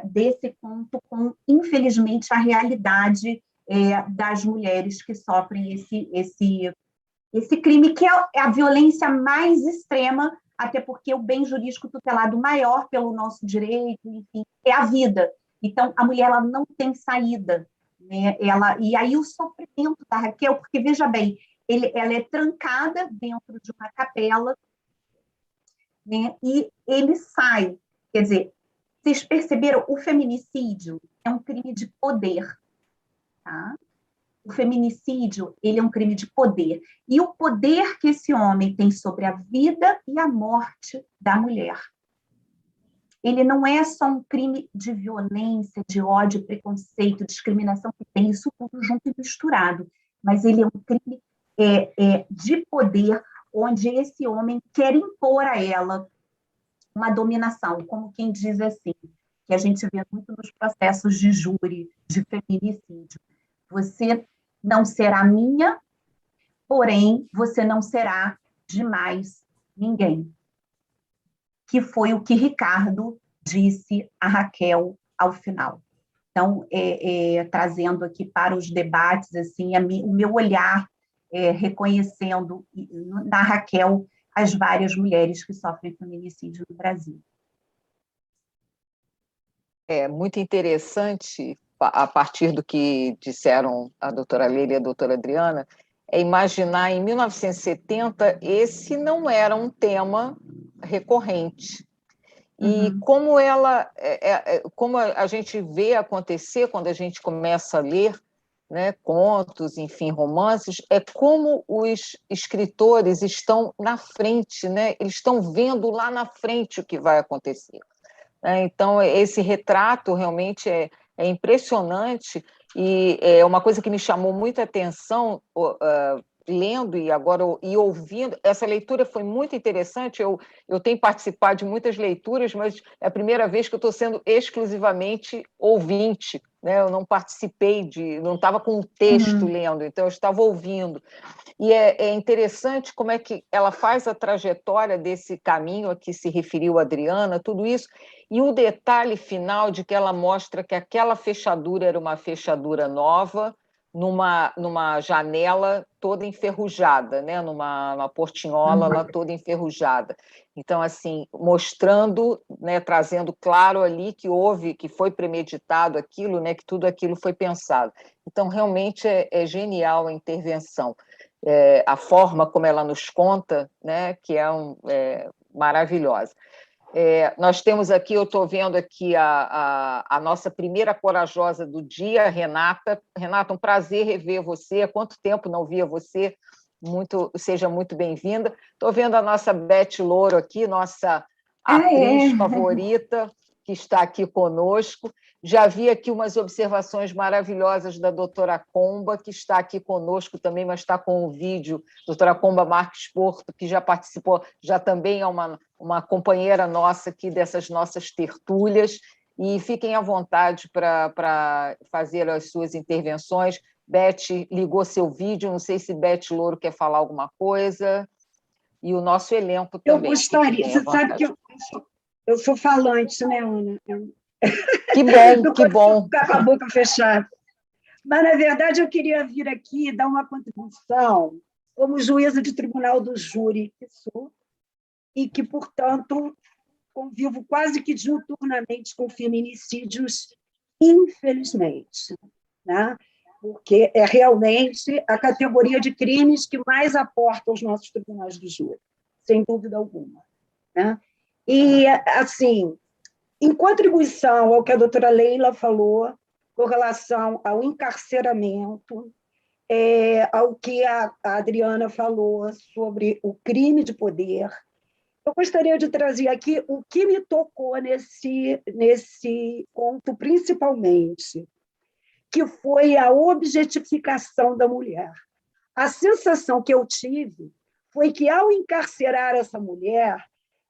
desse conto com, infelizmente, a realidade das mulheres que sofrem esse crime, que é a violência mais extrema, até porque o bem jurídico tutelado maior pelo nosso direito, enfim, é a vida. Então, a mulher, ela não tem saída, né? E aí o sofrimento da Raquel, porque, veja bem, ela é trancada dentro de uma capela, né? E ele sai. Quer dizer, vocês perceberam, o feminicídio é um crime de poder, tá? O feminicídio, ele é um crime de poder. E o poder que esse homem tem sobre a vida e a morte da mulher. Ele não é só um crime de violência, de ódio, preconceito, discriminação, que tem isso tudo junto e misturado, mas ele é um crime de poder, onde esse homem quer impor a ela uma dominação, como quem diz assim, que a gente vê muito nos processos de júri de feminicídio. Você não será minha, porém, você não será de mais ninguém. Que foi o que Ricardo disse a Raquel ao final. Então, trazendo aqui para os debates assim, o meu olhar, reconhecendo na Raquel as várias mulheres que sofrem feminicídio no Brasil. É muito interessante, a partir do que disseram a doutora Leila e a doutora Adriana, imaginar em 1970 esse não era um tema recorrente. E como como a gente vê acontecer quando a gente começa a ler, né, contos, enfim, romances, como os escritores estão na frente, né? Eles estão vendo lá na frente o que vai acontecer. Então, esse retrato realmente é impressionante e é uma coisa que me chamou muita atenção lendo e agora ouvindo. Essa leitura foi muito interessante. Eu tenho participado de muitas leituras, mas é a primeira vez que eu estou sendo exclusivamente ouvinte, né? Eu não participei não estava com o texto lendo, então eu estava ouvindo. E é interessante como é que ela faz a trajetória desse caminho a que se referiu a Adriana, tudo isso, e o detalhe final de que ela mostra que aquela fechadura era uma fechadura nova, numa janela toda enferrujada, né? numa portinhola lá toda enferrujada. Então, assim, mostrando, né, trazendo claro ali que foi premeditado aquilo, né, que tudo aquilo foi pensado. Então, realmente é genial a intervenção. A forma como ela nos conta, né, que é maravilhosa. Nós temos aqui, eu estou vendo aqui a nossa primeira corajosa do dia, Renata. Renata, um prazer rever você. Há quanto tempo não via você? Seja muito bem-vinda. Estou vendo a nossa Beth Louro aqui, nossa atriz favorita, que está aqui conosco. Já vi aqui umas observações maravilhosas da doutora Comba, que está aqui conosco também, mas está com o vídeo. Doutora Comba Marques Porto, que já participou, já também é uma companheira nossa aqui dessas nossas tertúlias. E fiquem à vontade para fazer as suas intervenções. Beth ligou seu vídeo, não sei se Beth Louro quer falar alguma coisa. E o nosso elenco também. Eu gostaria, você sabe que eu sou falante, né, Ana? Que bom, que bom. Ficar com a boca fechada. Mas, na verdade, eu queria vir aqui dar uma contribuição como juíza de tribunal do júri que sou e que, portanto, convivo quase que diuturnamente com feminicídios, infelizmente, né? Porque é realmente a categoria de crimes que mais aporta aos nossos tribunais do júri, sem dúvida alguma, né? E, assim, em contribuição ao que a doutora Leila falou com relação ao encarceramento, ao que a Adriana falou sobre o crime de poder, eu gostaria de trazer aqui o que me tocou nesse ponto, principalmente, que foi a objetificação da mulher. A sensação que eu tive foi que, ao encarcerar essa mulher,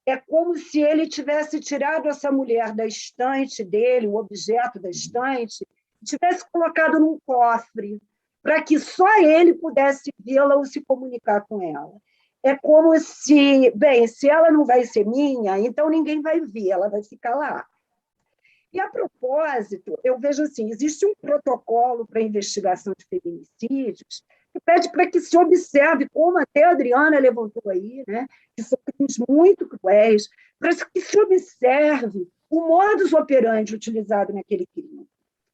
é como se ele tivesse tirado essa mulher da estante dele, o objeto da estante, tivesse colocado num cofre, para que só ele pudesse vê-la ou se comunicar com ela. É como se, bem, se ela não vai ser minha, então ninguém vai ver, ela vai ficar lá. E, a propósito, eu vejo assim, existe um protocolo para investigação de feminicídios que pede para que se observe, como até a Adriana levantou aí, né, que são crimes muito cruéis, para que se observe o modus operandi utilizado naquele crime.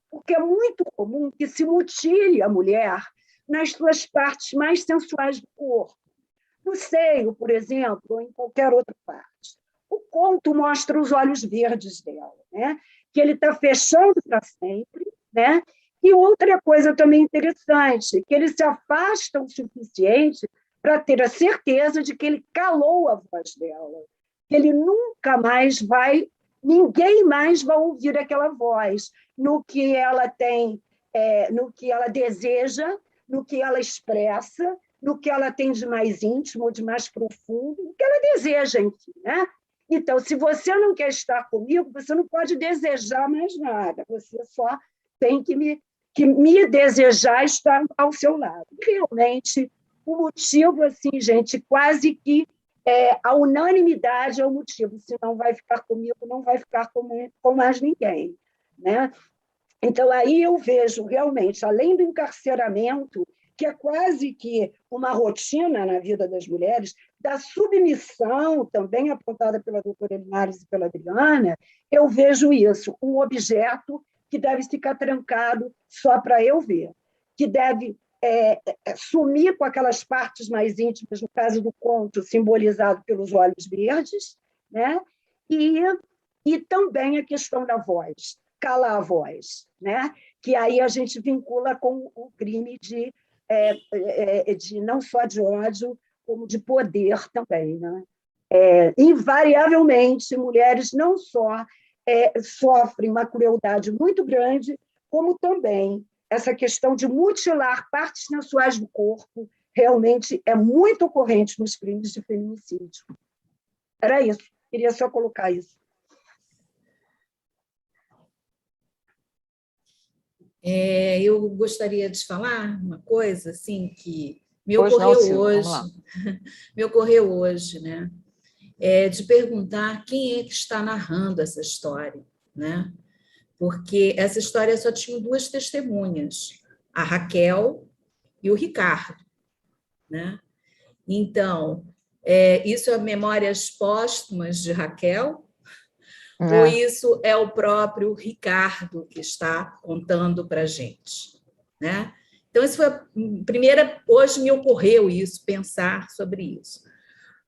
Porque é muito comum que se mutile a mulher nas suas partes mais sensuais do corpo. No seio, por exemplo, ou em qualquer outra parte. O conto mostra os olhos verdes dela, né? Que ele está fechando para sempre, né? E outra coisa também interessante, que ele se afasta o suficiente para ter a certeza de que ele calou a voz dela, que ele nunca mais ninguém mais vai ouvir aquela voz, no que ela tem, no que ela deseja, no que ela expressa, no que ela tem de mais íntimo, de mais profundo, o que ela deseja, enfim, né? Então, se você não quer estar comigo, você não pode desejar mais nada, você só tem que me desejar estar ao seu lado. Realmente, o motivo, assim, gente, quase que a unanimidade é o motivo, se não vai ficar comigo, não vai ficar com mais ninguém, né? Então, aí eu vejo realmente, além do encarceramento, que é quase que uma rotina na vida das mulheres, da submissão, também apontada pela doutora Linhares e pela Adriana, eu vejo isso, um objeto que deve ficar trancado só para eu ver, que deve sumir com aquelas partes mais íntimas, no caso do conto, simbolizado pelos olhos verdes, né? E também a questão da voz, calar a voz, né? Que aí a gente vincula com o crime de não só de ódio, como de poder também, né? Invariavelmente, mulheres não só sofrem uma crueldade muito grande, como também essa questão de mutilar partes sensuais do corpo realmente é muito ocorrente nos crimes de feminicídio. Era isso, queria só colocar isso. Eu gostaria de falar uma coisa assim que me ocorreu hoje, né? De perguntar quem é que está narrando essa história, né? Porque essa história só tinha duas testemunhas, a Raquel e o Ricardo, né? Então, isso é Memórias Póstumas de Raquel, ou isso é o próprio Ricardo que está contando para a gente, né? Então, isso foi hoje me ocorreu isso, pensar sobre isso.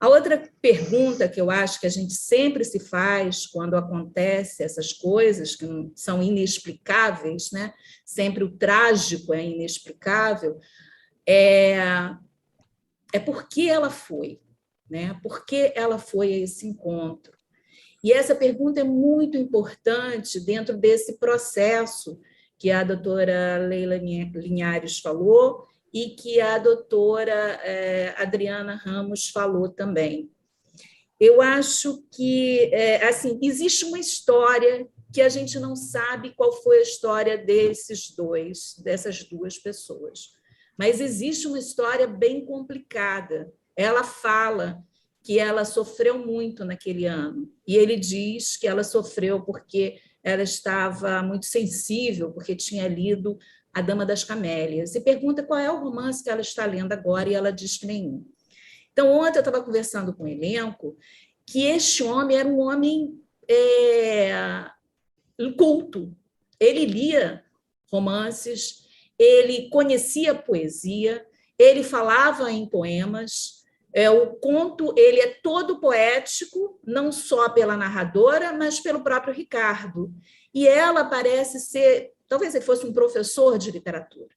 A outra pergunta que eu acho que a gente sempre se faz quando acontece essas coisas que são inexplicáveis, né? Sempre o trágico é inexplicável, é por que ela foi, né? Por que ela foi a esse encontro? E essa pergunta é muito importante dentro desse processo que a doutora Leila Linhares falou e que a doutora Adriana Ramos falou também. Eu acho que assim, existe uma história que a gente não sabe qual foi a história dessas duas pessoas, mas existe uma história bem complicada. Ela fala que ela sofreu muito naquele ano, e ele diz que ela sofreu porque ela estava muito sensível, porque tinha lido A Dama das Camélias, e pergunta qual é o romance que ela está lendo agora, e ela diz que nenhum. Então, ontem eu estava conversando com o elenco que este homem era um homem culto. Ele lia romances, ele conhecia poesia, ele falava em poemas. O conto ele é todo poético, não só pela narradora, mas pelo próprio Ricardo. E ela parece ser, talvez ele fosse um professor de literatura,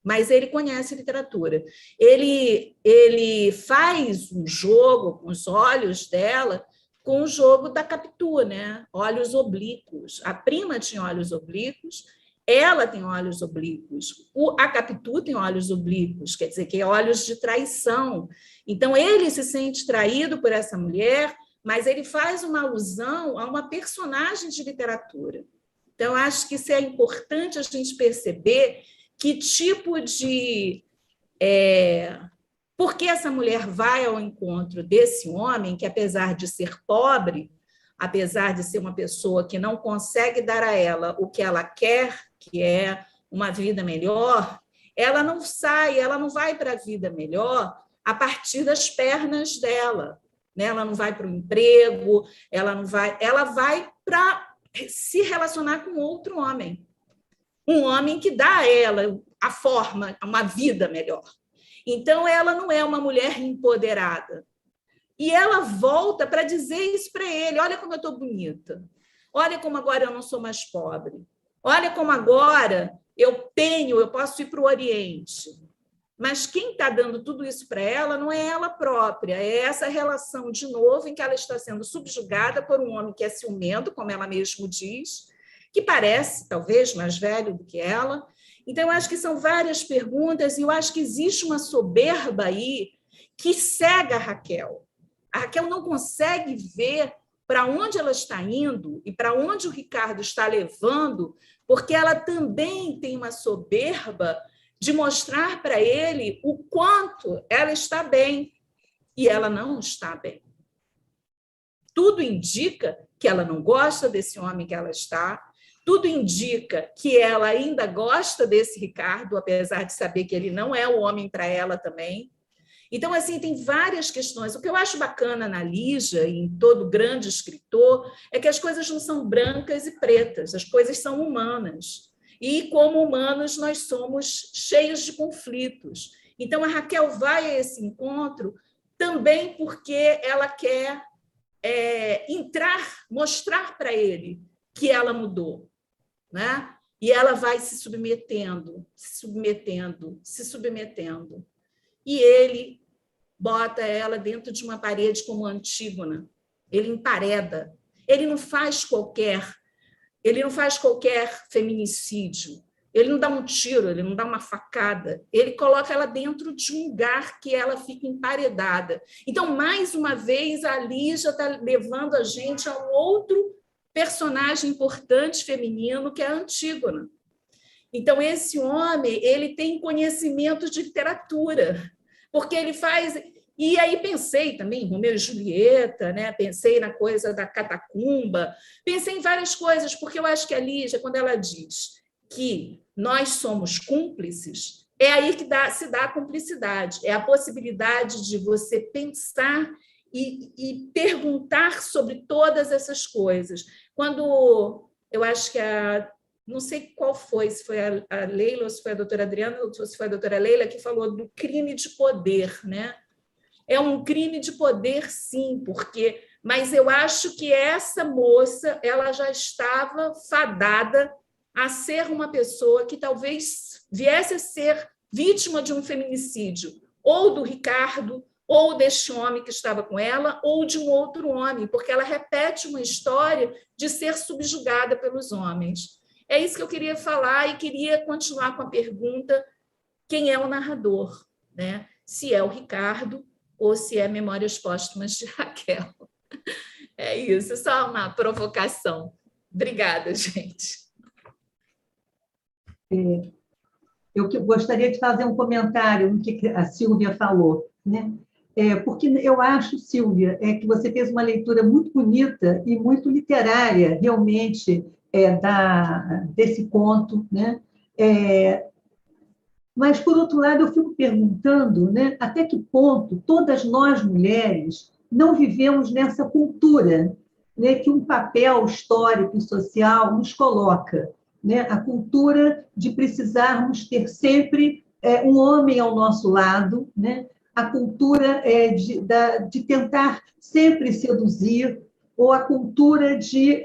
mas ele conhece literatura. Ele faz um jogo com os olhos dela, com o jogo da Capitu, né? Olhos oblíquos. A prima tinha olhos oblíquos, ela tem olhos oblíquos, a Capitu tem olhos oblíquos, quer dizer, que é olhos de traição. Então, ele se sente traído por essa mulher, mas ele faz uma alusão a uma personagem de literatura. Então, acho que isso é importante a gente perceber que tipo de... por que essa mulher vai ao encontro desse homem que, apesar de ser pobre, apesar de ser uma pessoa que não consegue dar a ela o que ela quer, que é uma vida melhor, ela não vai para a vida melhor a partir das pernas dela, né? Ela não vai para o emprego, ela vai para se relacionar com outro homem, um homem que dá a ela a forma, uma vida melhor. Então, ela não é uma mulher empoderada. E ela volta para dizer isso para ele: olha como eu estou bonita, olha como agora eu não sou mais pobre, olha como agora eu posso ir para o Oriente. Mas quem está dando tudo isso para ela não é ela própria, é essa relação, de novo, em que ela está sendo subjugada por um homem que é ciumento, como ela mesmo diz, que parece, talvez, mais velho do que ela. Então, eu acho que são várias perguntas, e eu acho que existe uma soberba aí que cega a Raquel. A Raquel não consegue ver para onde ela está indo e para onde o Ricardo está levando, porque ela também tem uma soberba de mostrar para ele o quanto ela está bem, e ela não está bem. Tudo indica que ela não gosta desse homem que ela está, tudo indica que ela ainda gosta desse Ricardo, apesar de saber que ele não é o homem para ela também. Então, assim, tem várias questões. O que eu acho bacana na Lígia e em todo grande escritor é que as coisas não são brancas e pretas, as coisas são humanas. E, como humanos, nós somos cheios de conflitos. Então, a Raquel vai a esse encontro também porque ela quer mostrar para ele que ela mudou, né? E ela vai se submetendo, se submetendo, se submetendo. E ele bota ela dentro de uma parede como Antígona. Ele empareda. Ele não faz qualquer feminicídio. Ele não dá um tiro, ele não dá uma facada. Ele coloca ela dentro de um lugar que ela fica emparedada. Então, mais uma vez, a Lígia está levando a gente a um outro personagem importante feminino, que é a Antígona. Então, esse homem, ele tem conhecimento de literatura, porque ele faz... E aí pensei também em Romeu e Julieta, né? Pensei na coisa da catacumba, pensei em várias coisas, porque eu acho que a Lígia, quando ela diz que nós somos cúmplices, é aí que se dá a cumplicidade, é a possibilidade de você pensar e perguntar sobre todas essas coisas. Quando eu acho que não sei qual foi, se foi a Leila, ou se foi a doutora Adriana, ou se foi a doutora Leila, que falou do crime de poder, né? É um crime de poder, sim, mas eu acho que essa moça ela já estava fadada a ser uma pessoa que talvez viesse a ser vítima de um feminicídio, ou do Ricardo, ou deste homem que estava com ela, ou de um outro homem, porque ela repete uma história de ser subjugada pelos homens. É isso que eu queria falar e queria continuar com a pergunta: quem é o narrador, né? Se é o Ricardo ou se é Memórias Póstumas de Raquel. É isso, só uma provocação. Obrigada, gente. Eu gostaria de fazer um comentário no que a Silvia falou, né? Porque eu acho, Silvia, que você fez uma leitura muito bonita e muito literária, realmente, desse conto, né? Mas, por outro lado, eu fico perguntando, né, até que ponto todas nós, mulheres, não vivemos nessa cultura, né, que um papel histórico e social nos coloca, né? A cultura de precisarmos ter sempre um homem ao nosso lado, né? A cultura de tentar sempre seduzir, ou a cultura de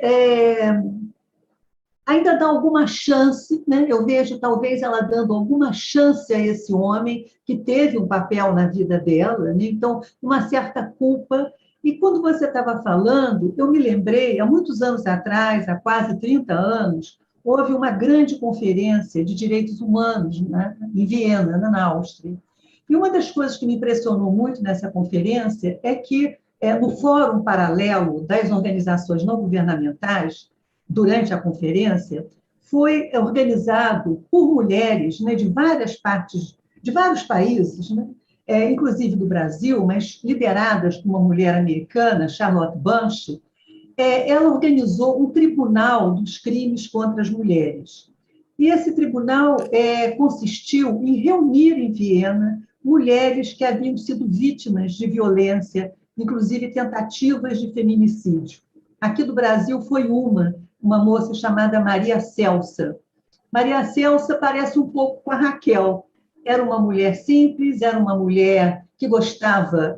ainda dar alguma chance, né? Eu vejo talvez ela dando alguma chance a esse homem que teve um papel na vida dela, né? Então, uma certa culpa. E quando você estava falando, eu me lembrei, há muitos anos atrás, há quase 30 anos, houve uma grande conferência de direitos humanos, né, em Viena, na Áustria. E uma das coisas que me impressionou muito nessa conferência é que, no fórum paralelo das organizações não governamentais, durante a conferência, foi organizado por mulheres, né, de várias partes, de vários países, né, inclusive do Brasil, mas lideradas por uma mulher americana, Charlotte Bunch. Ela organizou um tribunal dos crimes contra as mulheres. E esse tribunal consistiu em reunir em Viena mulheres que haviam sido vítimas de violência, inclusive tentativas de feminicídio. Aqui do Brasil foi uma moça chamada Maria Celsa. Maria Celsa parece um pouco com a Raquel. Era uma mulher simples, era uma mulher que gostava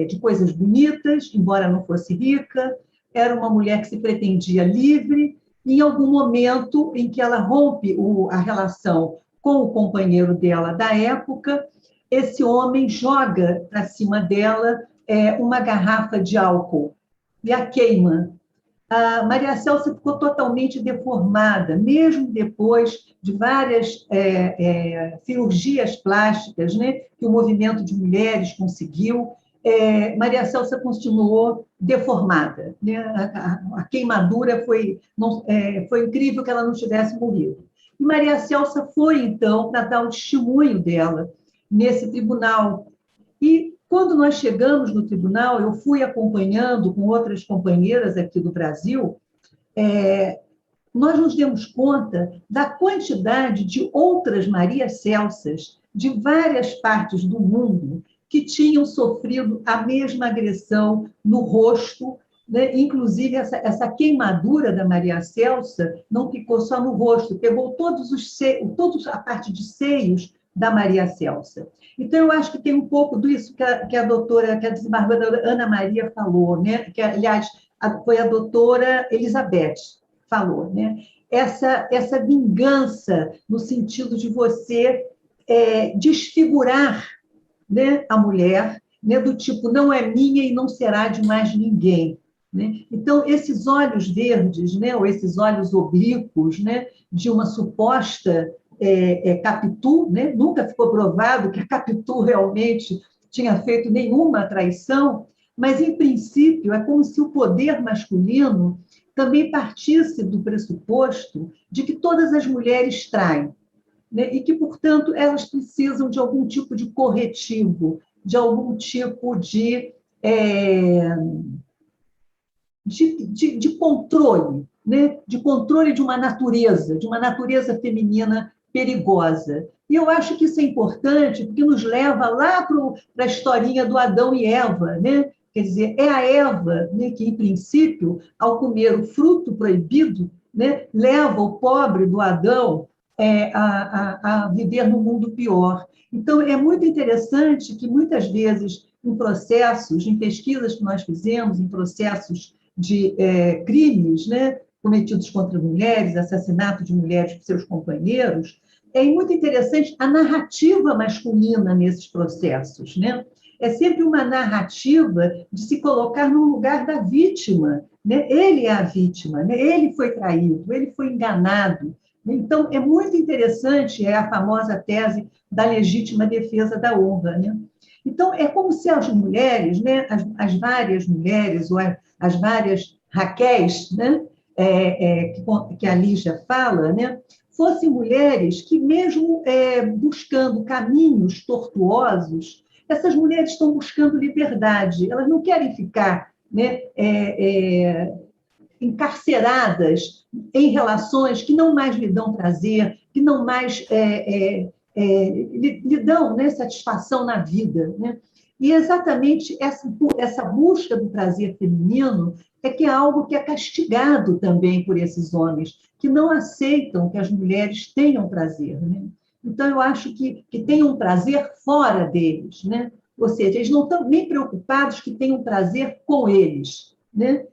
de coisas bonitas, embora não fosse rica, era uma mulher que se pretendia livre, e em algum momento em que ela rompe a relação com o companheiro dela da época, esse homem joga para cima dela uma garrafa de álcool e a queima. A Maria Celsa ficou totalmente deformada, mesmo depois de várias cirurgias plásticas, né, que o movimento de mulheres conseguiu. Maria Celsa continuou deformada, né? A queimadura foi incrível que ela não tivesse morrido. E Maria Celsa foi, então, para dar o testemunho dela nesse tribunal. E quando nós chegamos no tribunal, eu fui acompanhando com outras companheiras aqui do Brasil, nós nos demos conta da quantidade de outras Maria Celsas de várias partes do mundo que tinham sofrido a mesma agressão no rosto, né? Inclusive, essa queimadura da Maria Celsa não ficou só no rosto, pegou toda a parte de seios da Maria Celsa. Então, eu acho que tem um pouco disso que a desembargadora Ana Maria falou, né? Que, aliás, foi a doutora Elizabeth falou, né? Essa vingança no sentido de você desfigurar, né, a mulher, né, do tipo, não é minha e não será de mais ninguém. Né? Então, esses olhos verdes, né, ou esses olhos oblíquos, né, de uma suposta Capitu, né? Nunca ficou provado que a Capitu realmente tinha feito nenhuma traição, mas, em princípio, é como se o poder masculino também partisse do pressuposto de que todas as mulheres traem, né? E que, portanto, elas precisam de algum tipo de corretivo, de algum tipo de controle, né? De controle de uma natureza feminina perigosa. E eu acho que isso é importante, porque nos leva lá para a historinha do Adão e Eva, né? Quer dizer, é a Eva, né, que, em princípio, ao comer o fruto proibido, né, leva o pobre do Adão a viver num mundo pior. Então, é muito interessante que, muitas vezes, em pesquisas que nós fizemos, em processos de crimes, né, cometidos contra mulheres, assassinato de mulheres por seus companheiros, é muito interessante a narrativa masculina nesses processos, né? É sempre uma narrativa de se colocar no lugar da vítima, né? Ele é a vítima, né? Ele foi traído, ele foi enganado. Então, é muito interessante a famosa tese da legítima defesa da honra, né? Então, é como se as mulheres, né, as várias mulheres, ou as várias Raquéis, né, que a Lígia fala, né, fossem mulheres que, mesmo buscando caminhos tortuosos, essas mulheres estão buscando liberdade, elas não querem ficar, né, encarceradas em relações que não mais lhe dão prazer, que não mais lhe dão, né, satisfação na vida. Né? E exatamente essa busca do prazer feminino que é algo que é castigado também por esses homens, que não aceitam que as mulheres tenham prazer. Né? Então, eu acho que tenham um prazer fora deles. Né? Ou seja, eles não estão nem preocupados que tenham prazer com eles, né?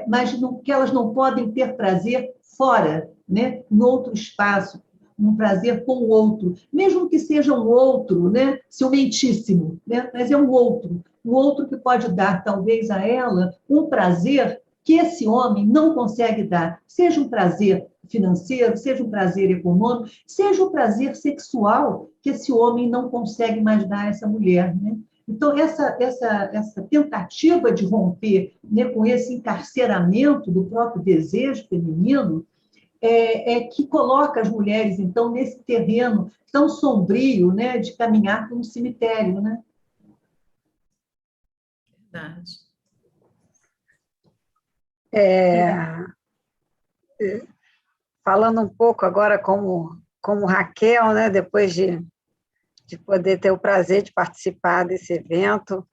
Mas que elas não podem ter prazer fora, né? No outro espaço, um prazer com o outro, mesmo que seja um outro, né? Ciumentíssimo, né? Mas é um outro que pode dar, talvez, a ela um prazer que esse homem não consegue dar, seja um prazer financeiro, seja um prazer econômico, seja um prazer sexual que esse homem não consegue mais dar a essa mulher, né? Então, essa tentativa de romper, né, com esse encarceramento do próprio desejo feminino que coloca as mulheres, então, nesse terreno tão sombrio, né, de caminhar para um cemitério. Né? Verdade. Falando um pouco agora como Raquel, né, depois de poder ter o prazer de participar desse evento,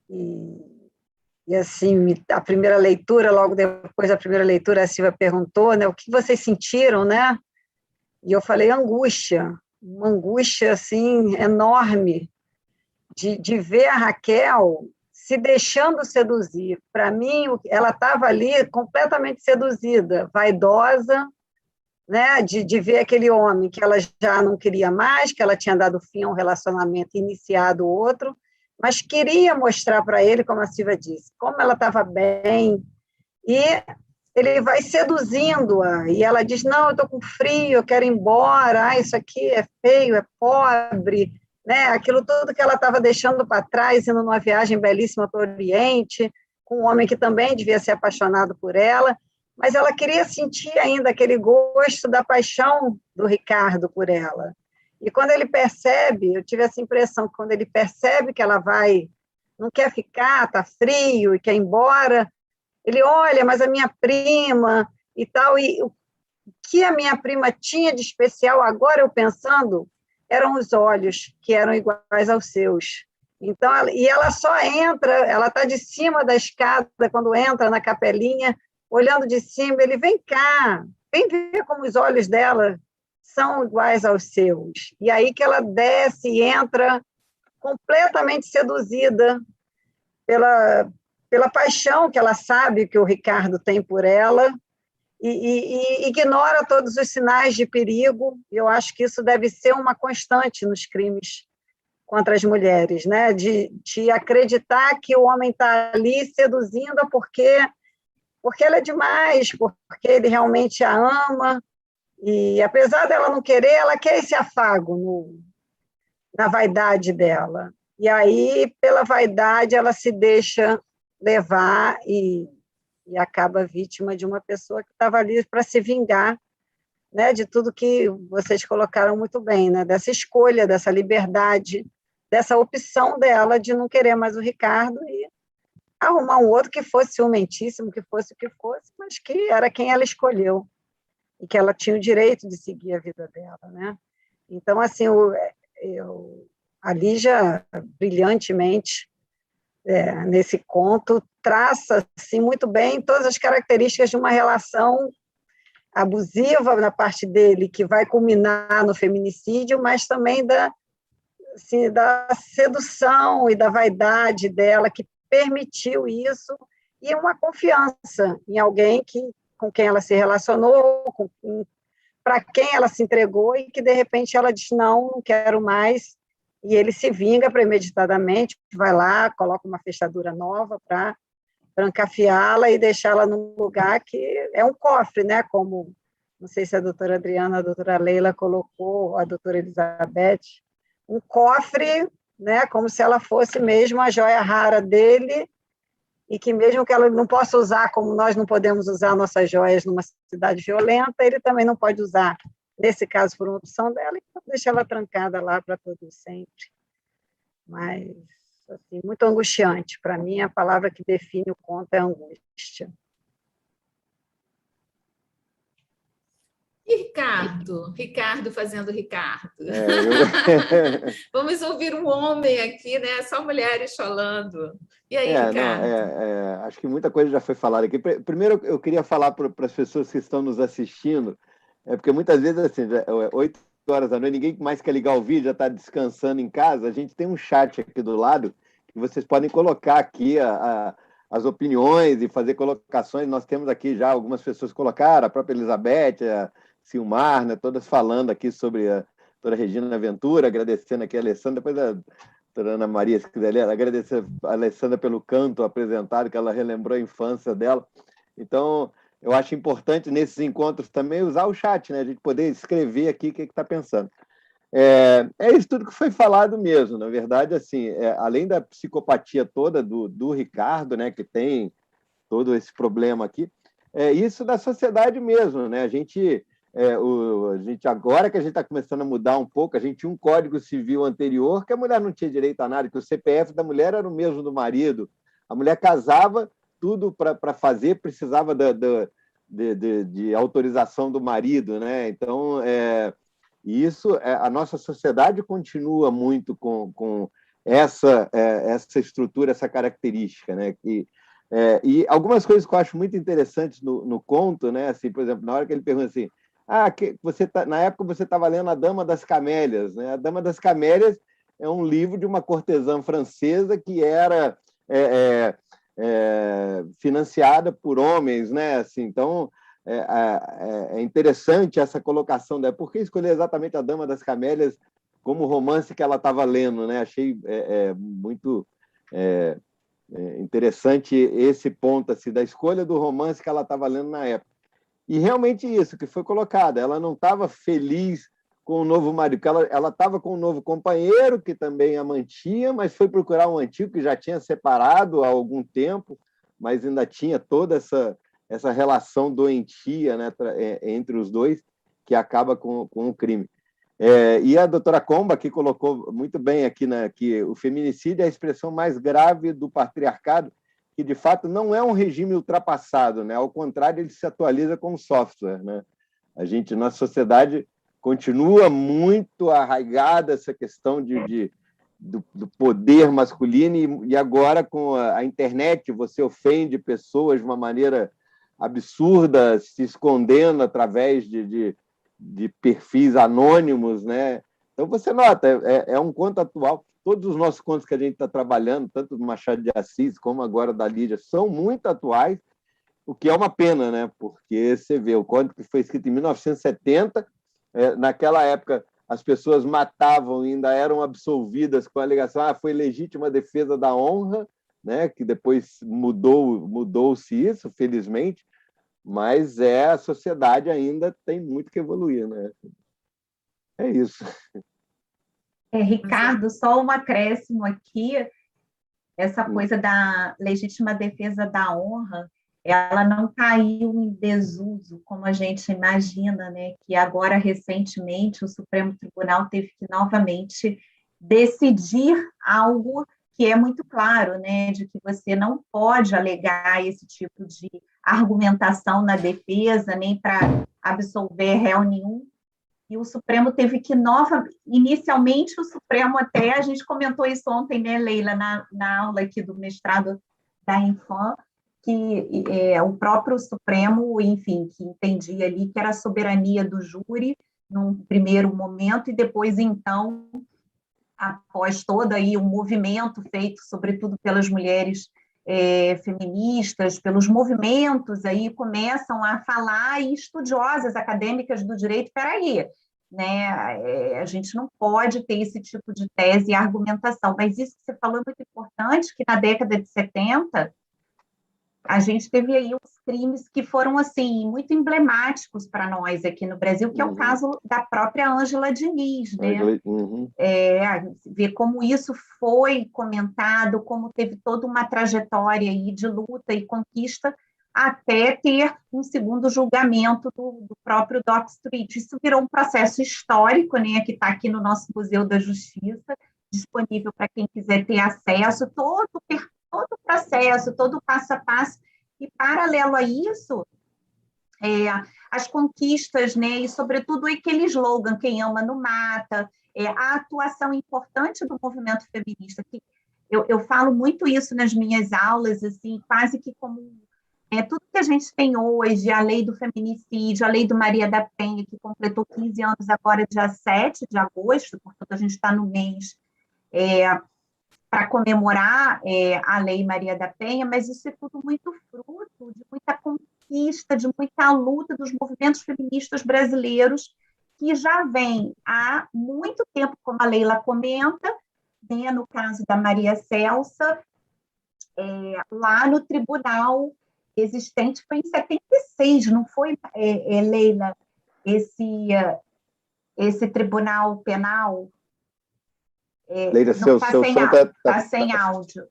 e assim, a primeira leitura, logo depois da primeira leitura, a Silvia perguntou, né, o que vocês sentiram, né? E eu falei angústia, uma angústia assim enorme de ver a Raquel se deixando seduzir. Para mim, ela estava ali completamente seduzida, vaidosa, né, de ver aquele homem que ela já não queria mais, que ela tinha dado fim a um relacionamento, iniciado outro, mas queria mostrar para ele, como a Silvia disse, como ela estava bem, e ele vai seduzindo-a, e ela diz, não, eu estou com frio, eu quero ir embora, isso aqui é feio, é pobre, né? Aquilo tudo que ela estava deixando para trás, indo numa viagem belíssima para o Oriente, com um homem que também devia ser apaixonado por ela, mas ela queria sentir ainda aquele gosto da paixão do Ricardo por ela. E quando ele percebe, eu tive essa impressão, que quando ele percebe que ela não quer ficar, está frio e quer ir embora, ele olha, mas a minha prima e tal, e o que a minha prima tinha de especial, agora eu pensando, eram os olhos, que eram iguais aos seus. Então, e ela só entra, ela está de cima da escada, quando entra na capelinha, olhando de cima, ele, vem cá, vem ver como os olhos dela são iguais aos seus. E aí que ela desce e entra completamente seduzida pela paixão que ela sabe que o Ricardo tem por ela, e ignora todos os sinais de perigo. Eu acho que isso deve ser uma constante nos crimes contra as mulheres, né? De acreditar que o homem está ali seduzindo porque ela é demais, porque ele realmente a ama, e apesar dela não querer, ela quer esse afago na vaidade dela. E aí, pela vaidade, ela se deixa levar e acaba vítima de uma pessoa que estava ali para se vingar, né, de tudo que vocês colocaram muito bem, né, dessa escolha, dessa liberdade, dessa opção dela de não querer mais o Ricardo e arrumar um outro que fosse ciumentíssimo, que fosse o que fosse, mas que era quem ela escolheu e que ela tinha o direito de seguir a vida dela, né? Então, assim, a Lígia, brilhantemente, nesse conto, traça assim, muito bem todas as características de uma relação abusiva na parte dele, que vai culminar no feminicídio, mas também da sedução e da vaidade dela, que permitiu isso, e uma confiança em alguém com quem ela se relacionou, para quem ela se entregou, e que, de repente, ela diz, não quero mais, e ele se vinga premeditadamente, vai lá, coloca uma fechadura nova para trancafiá-la e deixá-la num lugar que é um cofre, né? Como, não sei se a doutora Adriana, a doutora Leila colocou, a doutora Elizabeth, um cofre, né? Como se ela fosse mesmo a joia rara dele, e que mesmo que ela não possa usar, como nós não podemos usar nossas joias numa cidade violenta, ele também não pode usar, nesse caso, por uma opção dela, então deixa ela trancada lá para todo sempre. Mas, assim, muito angustiante. Para mim, a palavra que define o conto é angústia. E Ricardo fazendo Ricardo. Vamos ouvir um homem aqui, né? Só mulheres falando. E aí, Ricardo? Acho que muita coisa já foi falada aqui. Primeiro, eu queria falar para as pessoas que estão nos assistindo, porque muitas vezes, assim, 8 horas da noite, ninguém mais quer ligar o vídeo, já está descansando em casa. A gente tem um chat aqui do lado, que vocês podem colocar aqui as opiniões e fazer colocações. Nós temos aqui já algumas pessoas que colocaram, a própria Elizabeth, a Silmar, né, todas falando aqui sobre a doutora Regina Ventura, agradecendo aqui a Alessandra, depois a doutora Ana Maria, se quiser ler, agradecer a Alessandra pelo canto apresentado, que ela relembrou a infância dela. Então, eu acho importante nesses encontros também usar o chat, né, a gente poder escrever aqui o que está pensando. É isso tudo que foi falado mesmo, na verdade, assim, além da psicopatia toda do Ricardo, né, que tem todo esse problema aqui, isso da sociedade mesmo, né? A gente agora que a gente está começando a mudar um pouco, a gente tinha um Código Civil anterior que a mulher não tinha direito a nada, que o CPF da mulher era o mesmo do marido, a mulher casava, tudo para fazer precisava de autorização do marido, né? Então, isso, a nossa sociedade continua muito com essa estrutura, essa característica, né? E algumas coisas que eu acho muito interessantes no conto, né? Assim, por exemplo, na hora que ele pergunta assim, na época você estava lendo A Dama das Camélias, né? A Dama das Camélias é um livro de uma cortesã francesa que era financiada por homens, né? Assim, então, é interessante essa colocação dela. Por que escolher exatamente A Dama das Camélias como romance que ela estava lendo, né? Achei muito interessante esse ponto assim, da escolha do romance que ela estava lendo na época. E realmente isso que foi colocado, ela não estava feliz com o novo marido, porque ela estava com um novo companheiro, que também a mantinha, mas foi procurar um antigo que já tinha separado há algum tempo, mas ainda tinha toda essa relação doentia, né, entre os dois, que acaba com o crime. E a doutora Comba, que colocou muito bem aqui, né, que o feminicídio é a expressão mais grave do patriarcado, que, de fato, não é um regime ultrapassado, né? Ao contrário, ele se atualiza como software, né? Nossa sociedade continua muito arraigada essa questão do poder masculino, e agora, com a internet, você ofende pessoas de uma maneira absurda, se escondendo através de perfis anônimos, né? Então, você nota, é um conto atual. Todos os nossos contos que a gente está trabalhando, tanto do Machado de Assis como agora da Lídia, são muito atuais, o que é uma pena, né? Porque você vê, o conto que foi escrito em 1970, naquela época as pessoas matavam e ainda eram absolvidas com a alegação foi legítima defesa da honra, né? Que depois mudou-se isso, felizmente, mas a sociedade ainda tem muito que evoluir, né? É isso. Ricardo, só um acréscimo aqui, essa coisa da legítima defesa da honra, ela não caiu em desuso, como a gente imagina, né? Que agora, recentemente, o Supremo Tribunal teve que novamente decidir algo que é muito claro, né? De que você não pode alegar esse tipo de argumentação na defesa, nem para absolver réu nenhum. E o Supremo teve que inicialmente o Supremo até, a gente comentou isso ontem, né, Leila, na aula aqui do mestrado da Infam, que o próprio Supremo, enfim, que entendia ali que era a soberania do júri num primeiro momento, e depois, então, após todo aí um movimento feito, sobretudo pelas mulheres feministas, pelos movimentos aí, começam a falar, e estudiosas acadêmicas do direito, peraí, né, a gente não pode ter esse tipo de tese e argumentação, mas isso que você falou é muito importante, que na década de 70, a gente teve aí uns crimes que foram, assim, muito emblemáticos para nós aqui no Brasil, que é o caso da própria Ângela Diniz, né? Ver como isso foi comentado, como teve toda uma trajetória aí de luta e conquista até ter um segundo julgamento do próprio Dock Street. Isso virou um processo histórico, né, que está aqui no nosso Museu da Justiça, disponível para quem quiser ter acesso, todo o processo, todo o passo a passo, e paralelo a isso, as conquistas, né, e sobretudo aquele slogan, quem ama não mata, a atuação importante do movimento feminista, que eu falo muito isso nas minhas aulas, assim, quase que como tudo que a gente tem hoje, a lei do feminicídio, a lei do Maria da Penha, que completou 15 anos agora, dia 7 de agosto, portanto, a gente está no mês para comemorar a Lei Maria da Penha, mas isso é tudo muito fruto de muita conquista, de muita luta dos movimentos feministas brasileiros, que já vem há muito tempo, como a Leila comenta, né, no caso da Maria Celsa, lá no tribunal existente, foi em 76, não foi, Leila, esse tribunal penal? Leila, seu som está sem áudio.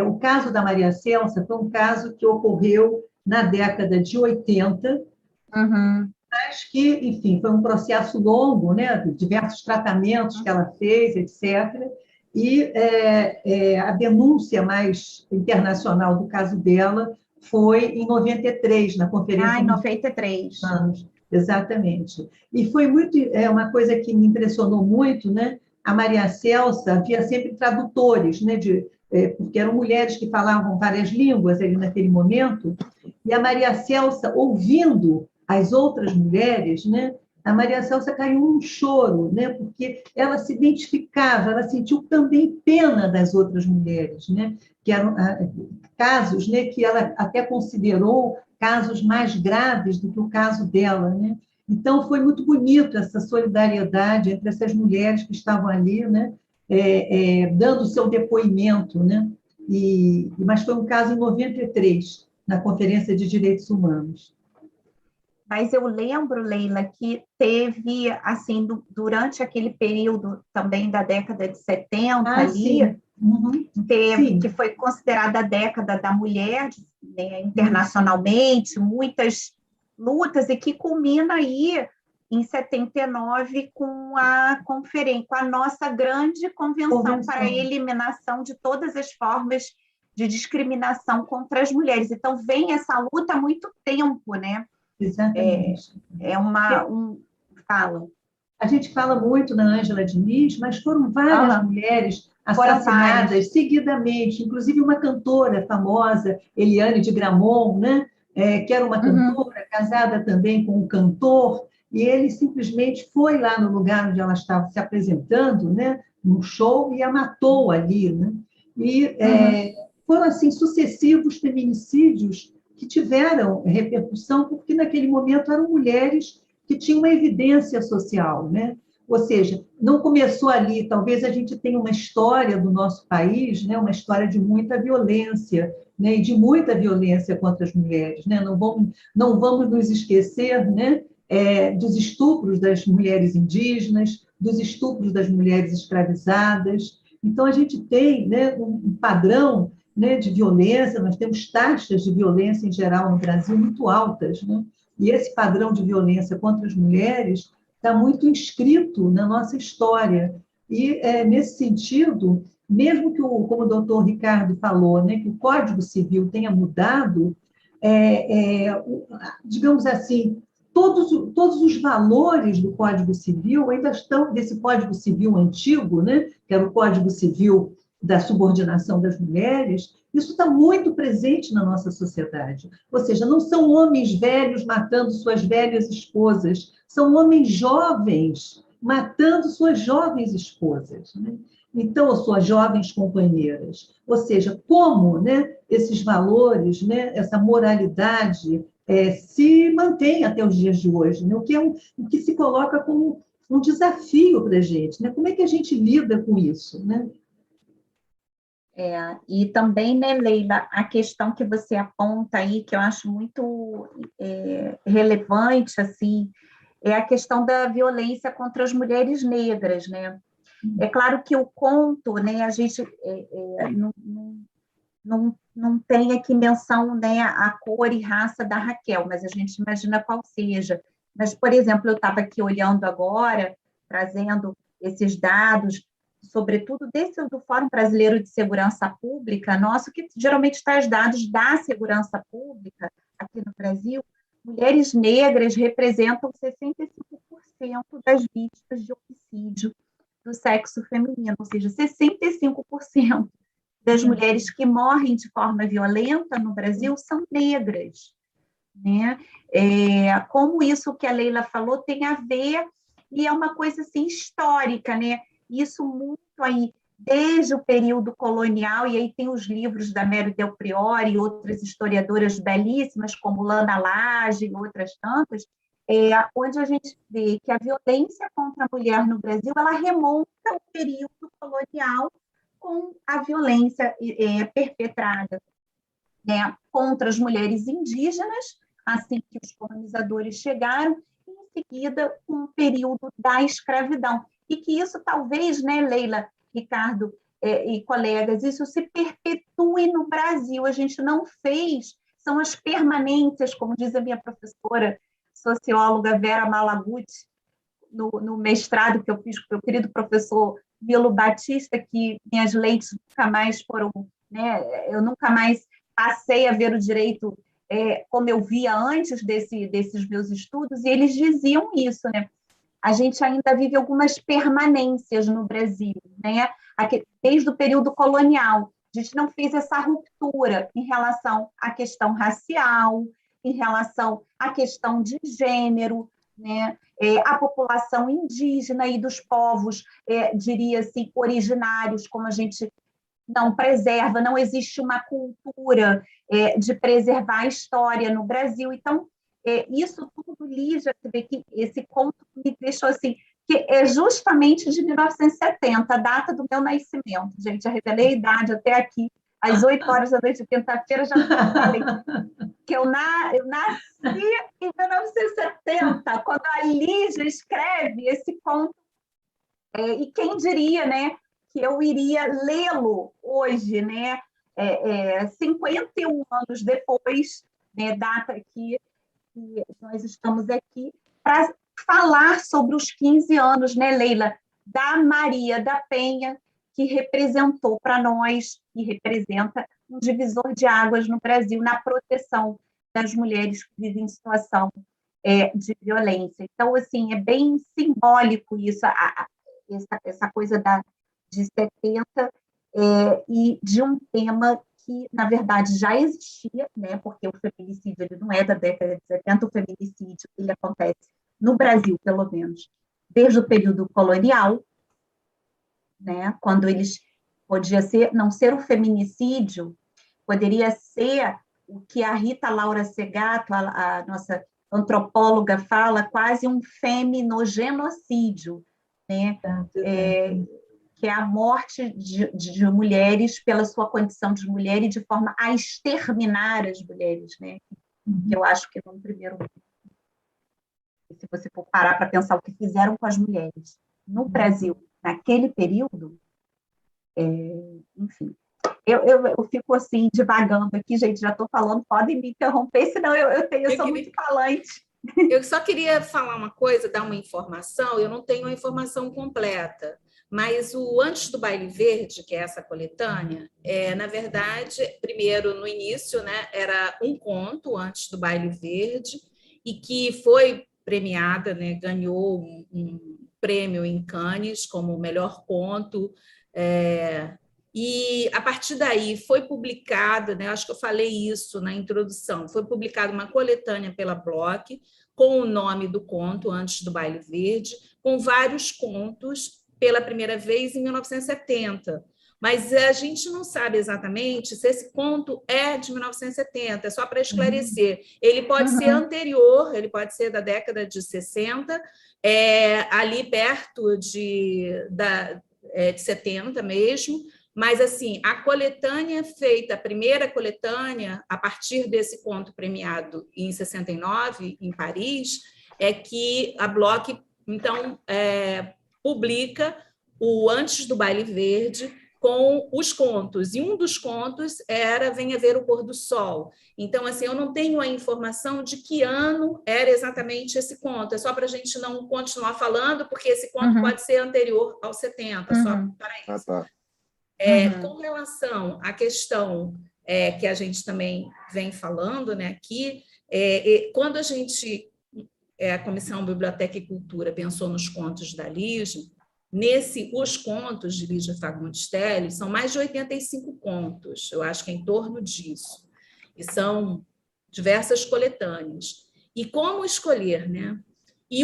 O caso da Maria Celsa foi um caso que ocorreu na década de 80, mas que, enfim, foi um processo longo, né, diversos tratamentos que ela fez, etc., e a denúncia mais internacional do caso dela foi em 93, na Conferência... em 93. Anos. Exatamente. E foi uma coisa que me impressionou muito, né? A Maria Celsa havia sempre tradutores, né? Porque eram mulheres que falavam várias línguas ali naquele momento, e a Maria Celsa, ouvindo as outras mulheres, né? A Maria Celsa caiu num choro, né? Porque ela se identificava, ela sentiu também pena das outras mulheres, né? Que eram casos, né? Que ela até considerou casos mais graves do que o caso dela, né? Então, foi muito bonito essa solidariedade entre essas mulheres que estavam ali, né? Dando o seu depoimento, né? Mas foi um caso em 93, na Conferência de Direitos Humanos. Mas eu lembro, Leila, que teve, assim, durante aquele período também da década de 70 ali, sim. teve, Sim. que foi considerada a década da mulher, né, internacionalmente, muitas lutas, e que culmina aí em 79 com a conferência, com a nossa grande convenção para a eliminação de todas as formas de discriminação contra as mulheres. Então, vem essa luta há muito tempo, né? Exatamente. Fala. A gente fala muito na Ângela Diniz, mas foram várias mulheres assassinadas seguidamente, inclusive uma cantora famosa, Eliane de Gramont, né? Que era uma cantora, casada também com um cantor, e ele simplesmente foi lá no lugar onde ela estava se apresentando, né? Num show, e a matou ali, né? E foram, assim, sucessivos feminicídios que tiveram repercussão, porque naquele momento eram mulheres que tinham uma evidência social, né? Ou seja, não começou ali, talvez a gente tenha uma história do nosso país, né? Uma história de muita violência, né? E de muita violência contra as mulheres, né? Não vamos nos esquecer, né? Dos estupros das mulheres indígenas, dos estupros das mulheres escravizadas. Então, a gente tem, né, um padrão, né, de violência, nós temos taxas de violência em geral no Brasil muito altas, né? E esse padrão de violência contra as mulheres está muito inscrito na nossa história. E, nesse sentido, mesmo que, como o doutor Ricardo falou, né, que o Código Civil tenha mudado, digamos assim, todos os valores do Código Civil ainda estão, desse Código Civil antigo, né, que era o Código Civil da subordinação das mulheres, isso está muito presente na nossa sociedade. Ou seja, não são homens velhos matando suas velhas esposas, são homens jovens matando suas jovens esposas, né? Então, ou suas jovens companheiras. Ou seja, como, né, esses valores, né, essa moralidade se mantém até os dias de hoje, né? O que se coloca como um desafio para a gente, né? Como é que a gente lida com isso, né? E também, né, Leila, a questão que você aponta aí, que eu acho muito relevante, assim, é a questão da violência contra as mulheres negras, né? É claro que o conto, né, a gente não tem aqui menção, né, a cor e raça da Raquel, mas a gente imagina qual seja. Mas, por exemplo, eu estava aqui olhando agora, trazendo esses dados, sobretudo do Fórum Brasileiro de Segurança Pública, nosso, que geralmente traz dados da segurança pública aqui no Brasil. Mulheres negras representam 65% das vítimas de homicídio do sexo feminino, ou seja, 65% das mulheres que morrem de forma violenta no Brasil são negras, né? Como isso que a Leila falou tem a ver, e é uma coisa assim histórica, né? Isso muito aí, desde o período colonial, e aí tem os livros da Mary Del Priore e outras historiadoras belíssimas, como Lana Lage e outras tantas, onde a gente vê que a violência contra a mulher no Brasil, ela remonta ao período colonial com a violência perpetrada, né, contra as mulheres indígenas, assim que os colonizadores chegaram, e em seguida com o período da escravidão. E que isso talvez, né, Leila, Ricardo e colegas, isso se perpetue no Brasil. A gente não fez, são as permanências, como diz a minha professora socióloga Vera Malaguti, no mestrado que eu fiz com o meu querido professor Milo Batista, que minhas lentes nunca mais foram, né, eu nunca mais passei a ver o direito como eu via antes desses meus estudos, e eles diziam isso, né? A gente ainda vive algumas permanências no Brasil, né? Desde o período colonial. A gente não fez essa ruptura em relação à questão racial, em relação à questão de gênero, né? A população indígena e dos povos, diria-se, originários, como a gente não preserva, não existe uma cultura de preservar a história no Brasil. Então, isso tudo, Lígia, você vê que esse conto me deixou assim, que é justamente de 1970, a data do meu nascimento. Gente, já revelei a idade até aqui, às 8 horas da noite de quinta-feira, já falei que eu nasci em 1970, quando a Lígia escreve esse conto. E quem diria, né, que eu iria lê-lo hoje, né, 51 anos depois, né, data que nós estamos aqui, para falar sobre os 15 anos, né, Leila, da Maria da Penha, que representou para nós, e representa um divisor de águas no Brasil, na proteção das mulheres que vivem em situação de violência. Então, assim, é bem simbólico isso, essa coisa de 70, e de um tema que, na verdade, já existia, né, porque o feminicídio ele não é da década de 70, o feminicídio ele acontece no Brasil, pelo menos, desde o período colonial, né, quando eles podia ser, não ser o feminicídio, poderia ser o que a Rita Laura Segato, a nossa antropóloga, fala, quase um feminogenocídio, né? Que é a morte de mulheres pela sua condição de mulher e de forma a exterminar as mulheres, né? Que eu acho que no primeiro momento, se você for parar para pensar o que fizeram com as mulheres no Brasil naquele período, enfim, eu fico assim divagando aqui, gente, já estou falando, podem me interromper, senão eu sou muito falante. Eu só queria falar uma coisa, dar uma informação, eu não tenho a informação completa, mas o Antes do Baile Verde, que é essa coletânea, na verdade, primeiro, no início, né, era um conto, Antes do Baile Verde, e que foi premiada, né, ganhou um prêmio em Cannes como o melhor conto, e a partir daí foi publicada, né, acho que eu falei isso na introdução, foi publicada uma coletânea pela Bloch, com o nome do conto, Antes do Baile Verde, com vários contos, pela primeira vez em 1970. Mas a gente não sabe exatamente se esse conto é de 1970, é só para esclarecer. Ele pode ser anterior, ele pode ser da década de 60, ali perto de 70 mesmo, mas assim, a coletânea feita, a primeira coletânea, a partir desse conto premiado em 69, em Paris, é que a Bloch, então, publica o Antes do Baile Verde, com os contos, e um dos contos era Venha Ver o Pôr do Sol. Então, assim, eu não tenho a informação de que ano era exatamente esse conto, é só para a gente não continuar falando, porque esse conto pode ser anterior aos 70, só para isso. Com relação à questão que a gente também vem falando, né, aqui, quando a Comissão Biblioteca e Cultura pensou nos contos da Lígia, os contos de Lígia Fagundes Telles são mais de 85 contos, eu acho que é em torno disso, e são diversas coletâneas. E como escolher, né? E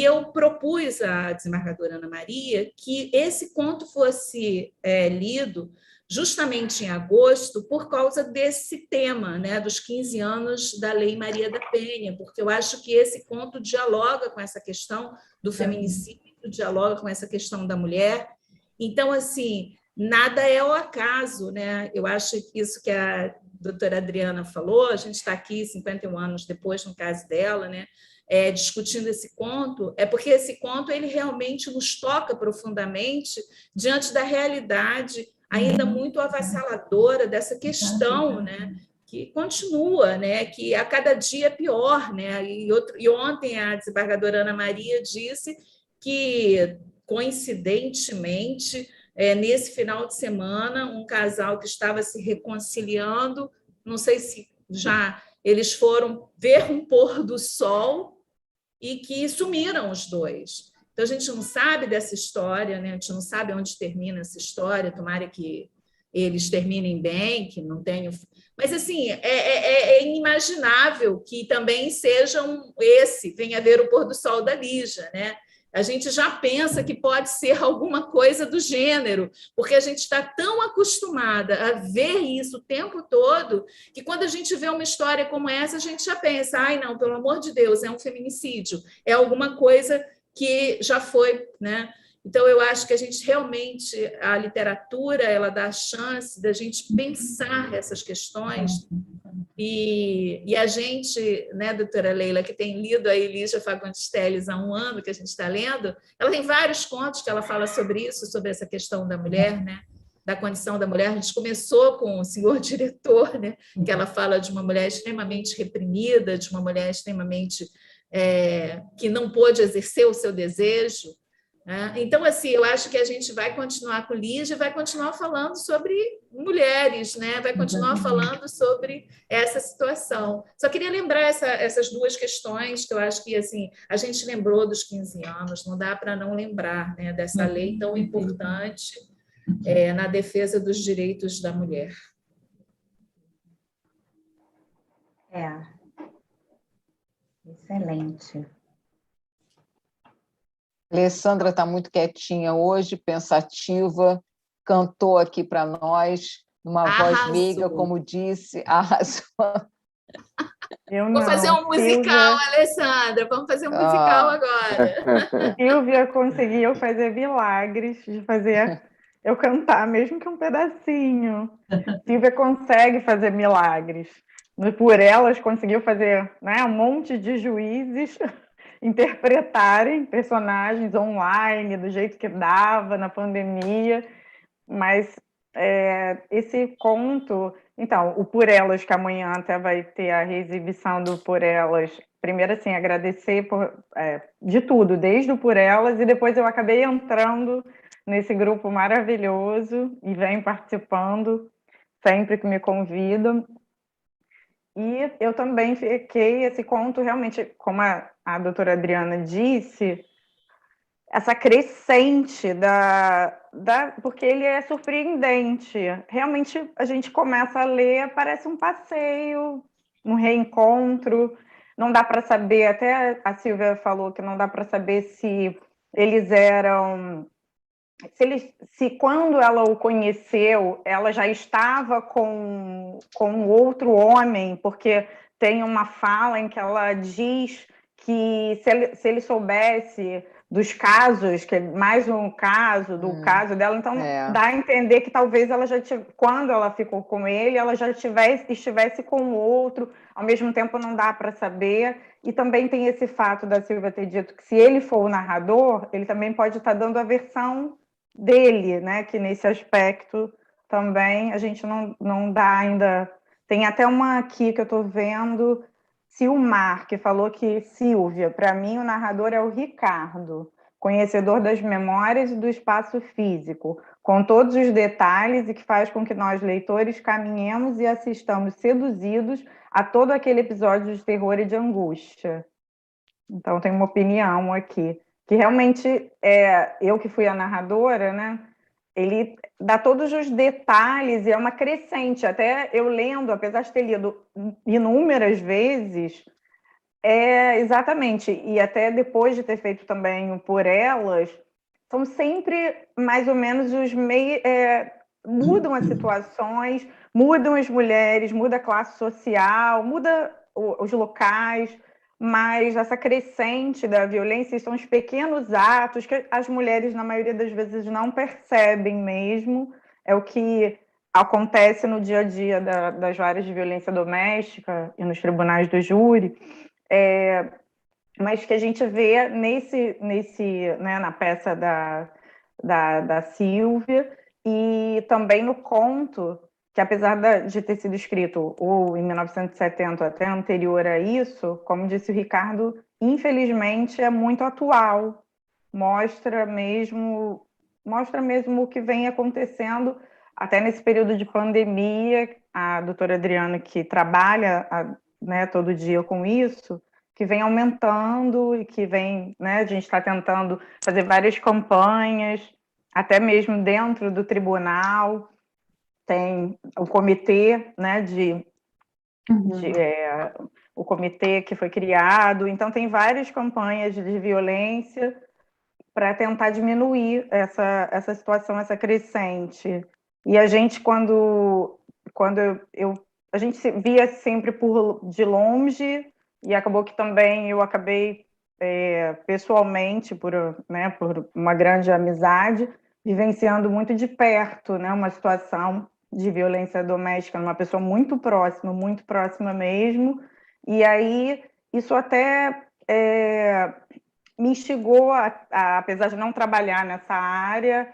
eu propus à desembargadora Ana Maria que esse conto fosse lido justamente em agosto por causa desse tema, né, dos 15 anos da Lei Maria da Penha, porque eu acho que esse conto dialoga com essa questão do feminicídio, dialoga com essa questão da mulher. Então, assim, nada é ao acaso, né? Eu acho que isso que a doutora Adriana falou, a gente está aqui 51 anos depois, no caso dela, né? Discutindo esse conto, porque esse conto ele realmente nos toca profundamente diante da realidade ainda muito avassaladora dessa questão, né? Que continua, né? Que a cada dia é pior, né? E ontem a desembargadora Ana Maria disse que, coincidentemente, nesse final de semana, um casal que estava se reconciliando, não sei se já eles foram ver um pôr do sol e que sumiram os dois. Então, a gente não sabe dessa história, né? A gente não sabe onde termina essa história, tomara que eles terminem bem, que não tenham... Mas, assim, é inimaginável que também sejam Venha Ver o Pôr do Sol da Lígia, né? A gente já pensa que pode ser alguma coisa do gênero, porque a gente está tão acostumada a ver isso o tempo todo, que quando a gente vê uma história como essa, a gente já pensa, ai, não, pelo amor de Deus, é um feminicídio, é alguma coisa que já foi, né? Então, eu acho que a gente realmente, a literatura, ela dá a chance da gente pensar essas questões e a gente, né, doutora Leila, que tem lido a Lígia Fagundes Telles há um ano que a gente está lendo, ela tem vários contos que ela fala sobre isso, sobre essa questão da mulher, né, da condição da mulher. A gente começou com o senhor diretor, né, que ela fala de uma mulher extremamente reprimida, de uma mulher extremamente que não pôde exercer o seu desejo. Então, assim, eu acho que a gente vai continuar com Lígia, vai continuar falando sobre mulheres, né? Vai continuar falando sobre essa situação. Só queria lembrar essas duas questões, que eu acho que assim, a gente lembrou dos 15 anos, não dá para não lembrar, né, dessa lei tão importante na defesa dos direitos da mulher. Excelente. Alessandra está muito quietinha hoje, pensativa, cantou aqui para nós, numa voz meiga, como disse, arrasou. Vamos fazer um musical, Alessandra, vamos fazer um musical agora. Silvia conseguiu fazer milagres de fazer eu cantar, mesmo que um pedacinho. Silvia consegue fazer milagres. Por Elas, conseguiu fazer, né, um monte de juízes interpretarem personagens online do jeito que dava na pandemia, mas esse conto... Então, o Por Elas, que amanhã até vai ter a reexibição do Por Elas, primeiro, assim, agradecer de tudo, desde o Por Elas, e depois eu acabei entrando nesse grupo maravilhoso e venho participando sempre que me convidam. E eu também fiquei, esse conto realmente, como a doutora Adriana disse, essa crescente porque ele é surpreendente. Realmente, a gente começa a ler, parece um passeio, um reencontro. Não dá para saber, até a Silvia falou que não dá para saber se eles eram... Se quando ela o conheceu, ela já estava com outro homem, porque tem uma fala em que ela diz que se ele soubesse dos casos, que é mais um caso do caso dela, então dá a entender que talvez ela já quando ela ficou com ele, ela já estivesse com o outro, ao mesmo tempo não dá para saber. E também tem esse fato da Silvia ter dito que se ele for o narrador, ele também pode estar dando a versão dele, né? Que nesse aspecto também a gente não dá ainda. Tem até uma aqui que eu estou vendo, Silmar, que falou que, Silvia, para mim o narrador é o Ricardo, conhecedor das memórias e do espaço físico, com todos os detalhes e que faz com que nós, leitores, caminhemos e assistamos seduzidos a todo aquele episódio de terror e de angústia. Então, tem uma opinião aqui, que realmente, eu que fui a narradora, né? Ele dá todos os detalhes e é uma crescente. Até eu lendo, apesar de ter lido inúmeras vezes, exatamente, e até depois de ter feito também o Por Elas, são sempre mais ou menos os meios... mudam as situações, mudam as mulheres, muda a classe social, muda os locais, mas essa crescente da violência são os pequenos atos que as mulheres, na maioria das vezes, não percebem mesmo. É o que acontece no dia a dia das varas de violência doméstica e nos tribunais do júri, mas que a gente vê né, na peça da Silvia e também no conto, que apesar de ter sido escrito em 1970, até anterior a isso, como disse o Ricardo, infelizmente é muito atual, mostra mesmo o que vem acontecendo até nesse período de pandemia. A doutora Adriana, que trabalha né, todo dia com isso, que vem aumentando e que vem, né, a gente está tentando fazer várias campanhas, até mesmo dentro do tribunal. Tem o comitê, né, o comitê que foi criado. Então, tem várias campanhas de violência para tentar diminuir essa situação, essa crescente. E a gente, quando a gente se via sempre de longe, e acabou que também eu acabei pessoalmente, né, por uma grande amizade, vivenciando muito de perto, né, uma situação de violência doméstica numa pessoa muito próxima mesmo, e aí isso até me instigou, apesar de não trabalhar nessa área,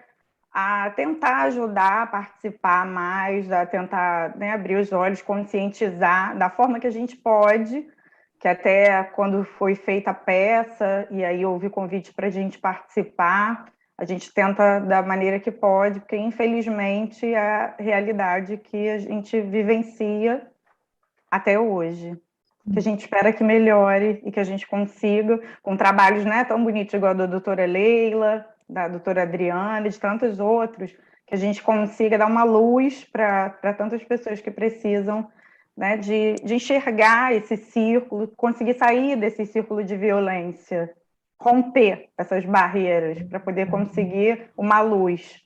a tentar ajudar, a participar mais, a tentar, né, abrir os olhos, conscientizar da forma que a gente pode, que até quando foi feita a peça, e aí houve convite para a gente participar, a gente tenta da maneira que pode, porque infelizmente é a realidade que a gente vivencia até hoje. Que a gente espera que melhore e que a gente consiga, com trabalhos, né, tão bonitos igual a da doutora Leila, da doutora Adriana e de tantos outros, que a gente consiga dar uma luz para tantas pessoas que precisam, né, de enxergar esse círculo, conseguir sair desse círculo de violência, romper essas barreiras para poder conseguir uma luz.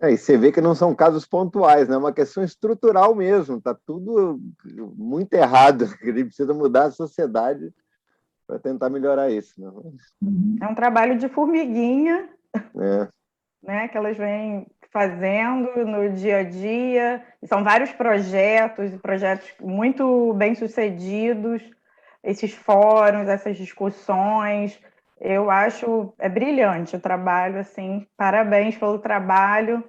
E você vê que não são casos pontuais, né? É uma questão estrutural mesmo, está tudo muito errado, a gente precisa mudar a sociedade para tentar melhorar isso. Né? É um trabalho de formiguinha, né, que elas vêm fazendo no dia a dia, são vários projetos muito bem-sucedidos, esses fóruns, essas discussões, eu acho brilhante o trabalho, assim, parabéns pelo trabalho,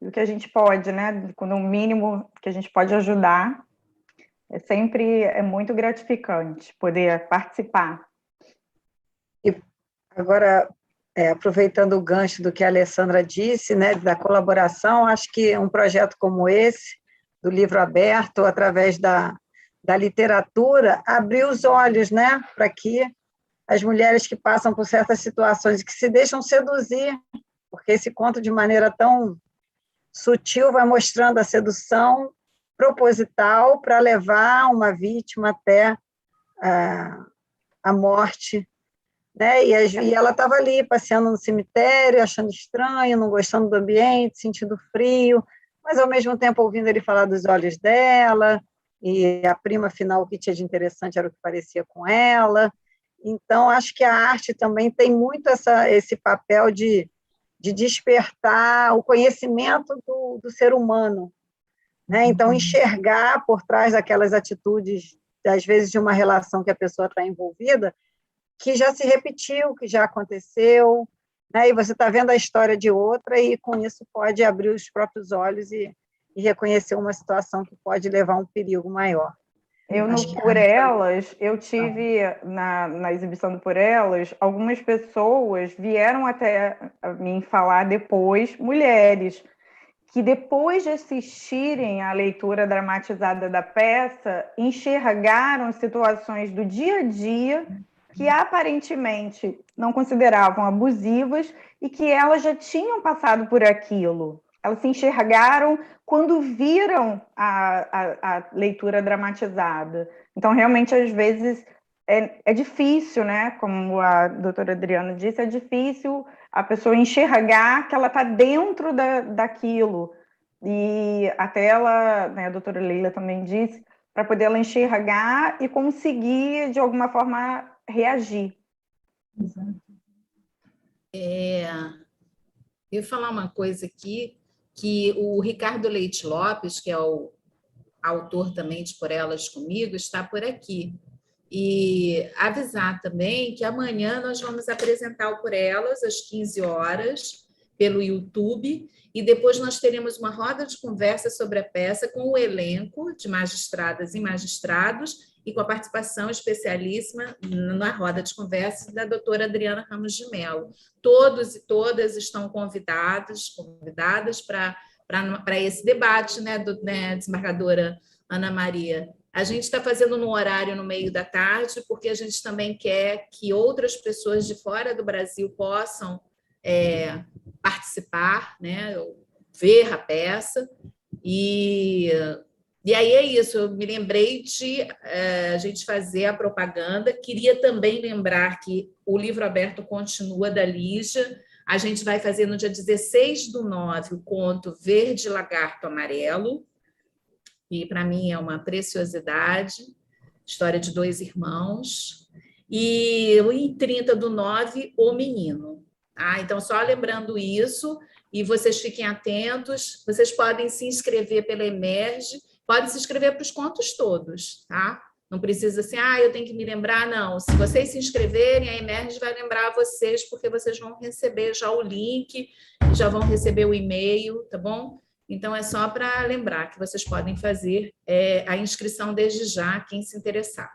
e o que a gente pode, né, no mínimo que a gente pode ajudar, sempre muito gratificante poder participar. E agora, aproveitando o gancho do que a Alessandra disse, né, da colaboração, acho que um projeto como esse, do livro aberto, através da literatura, abriu os olhos, né, para que as mulheres que passam por certas situações e que se deixam seduzir, porque esse conto, de maneira tão sutil, vai mostrando a sedução proposital para levar uma vítima até a morte, né? E ela estava ali, passeando no cemitério, achando estranho, não gostando do ambiente, sentindo frio, mas, ao mesmo tempo, ouvindo ele falar dos olhos dela, e a prima final, o que tinha de interessante era o que parecia com ela. Então, acho que a arte também tem muito esse papel de despertar o conhecimento do ser humano, né? Então, enxergar por trás daquelas atitudes, às vezes, de uma relação que a pessoa está envolvida, que já se repetiu, que já aconteceu, né? E você está vendo a história de outra e, com isso, pode abrir os próprios olhos e reconhecer uma situação que pode levar a um perigo maior. Por Elas, eu tive, na exibição do Por Elas, algumas pessoas vieram até mim falar depois, mulheres, que depois de assistirem à leitura dramatizada da peça, enxergaram situações do dia a dia que aparentemente não consideravam abusivas e que elas já tinham passado por aquilo. Elas se enxergaram quando viram a leitura dramatizada. Então, realmente, às vezes, é difícil, né? Como a doutora Adriana disse, é difícil a pessoa enxergar que ela está dentro daquilo. E até ela, né, a doutora Leila também disse, para poder ela enxergar e conseguir, de alguma forma, reagir. Eu ia falar uma coisa aqui, que o Ricardo Leite Lopes, que é o autor também de Por Elas Comigo, está por aqui. E avisar também que amanhã nós vamos apresentar o Por Elas, às 15 horas, pelo YouTube, e depois nós teremos uma roda de conversa sobre a peça com o elenco de magistradas e magistrados e com a participação especialíssima na roda de conversa da doutora Adriana Ramos de Mello. Todos e todas estão convidadas para esse debate, né, desembargadora Ana Maria? A gente está fazendo num horário no meio da tarde, porque a gente também quer que outras pessoas de fora do Brasil possam participar, né, ver a peça. E aí é isso, eu me lembrei de a gente fazer a propaganda. Queria também lembrar que o livro aberto continua, da Lígia. A gente vai fazer no dia 16/9 o conto Verde Lagarto Amarelo, e para mim é uma preciosidade. História de dois irmãos. E em 30/9, O Menino. Ah, então, só lembrando isso, e vocês fiquem atentos, vocês podem se inscrever pela Emerge, podem se inscrever para os contos todos, tá? Não precisa assim, eu tenho que me lembrar, não. Se vocês se inscreverem, a Emerge vai lembrar vocês, porque vocês vão receber já o link, já vão receber o e-mail, tá bom? Então, é só para lembrar que vocês podem fazer a inscrição desde já, quem se interessar.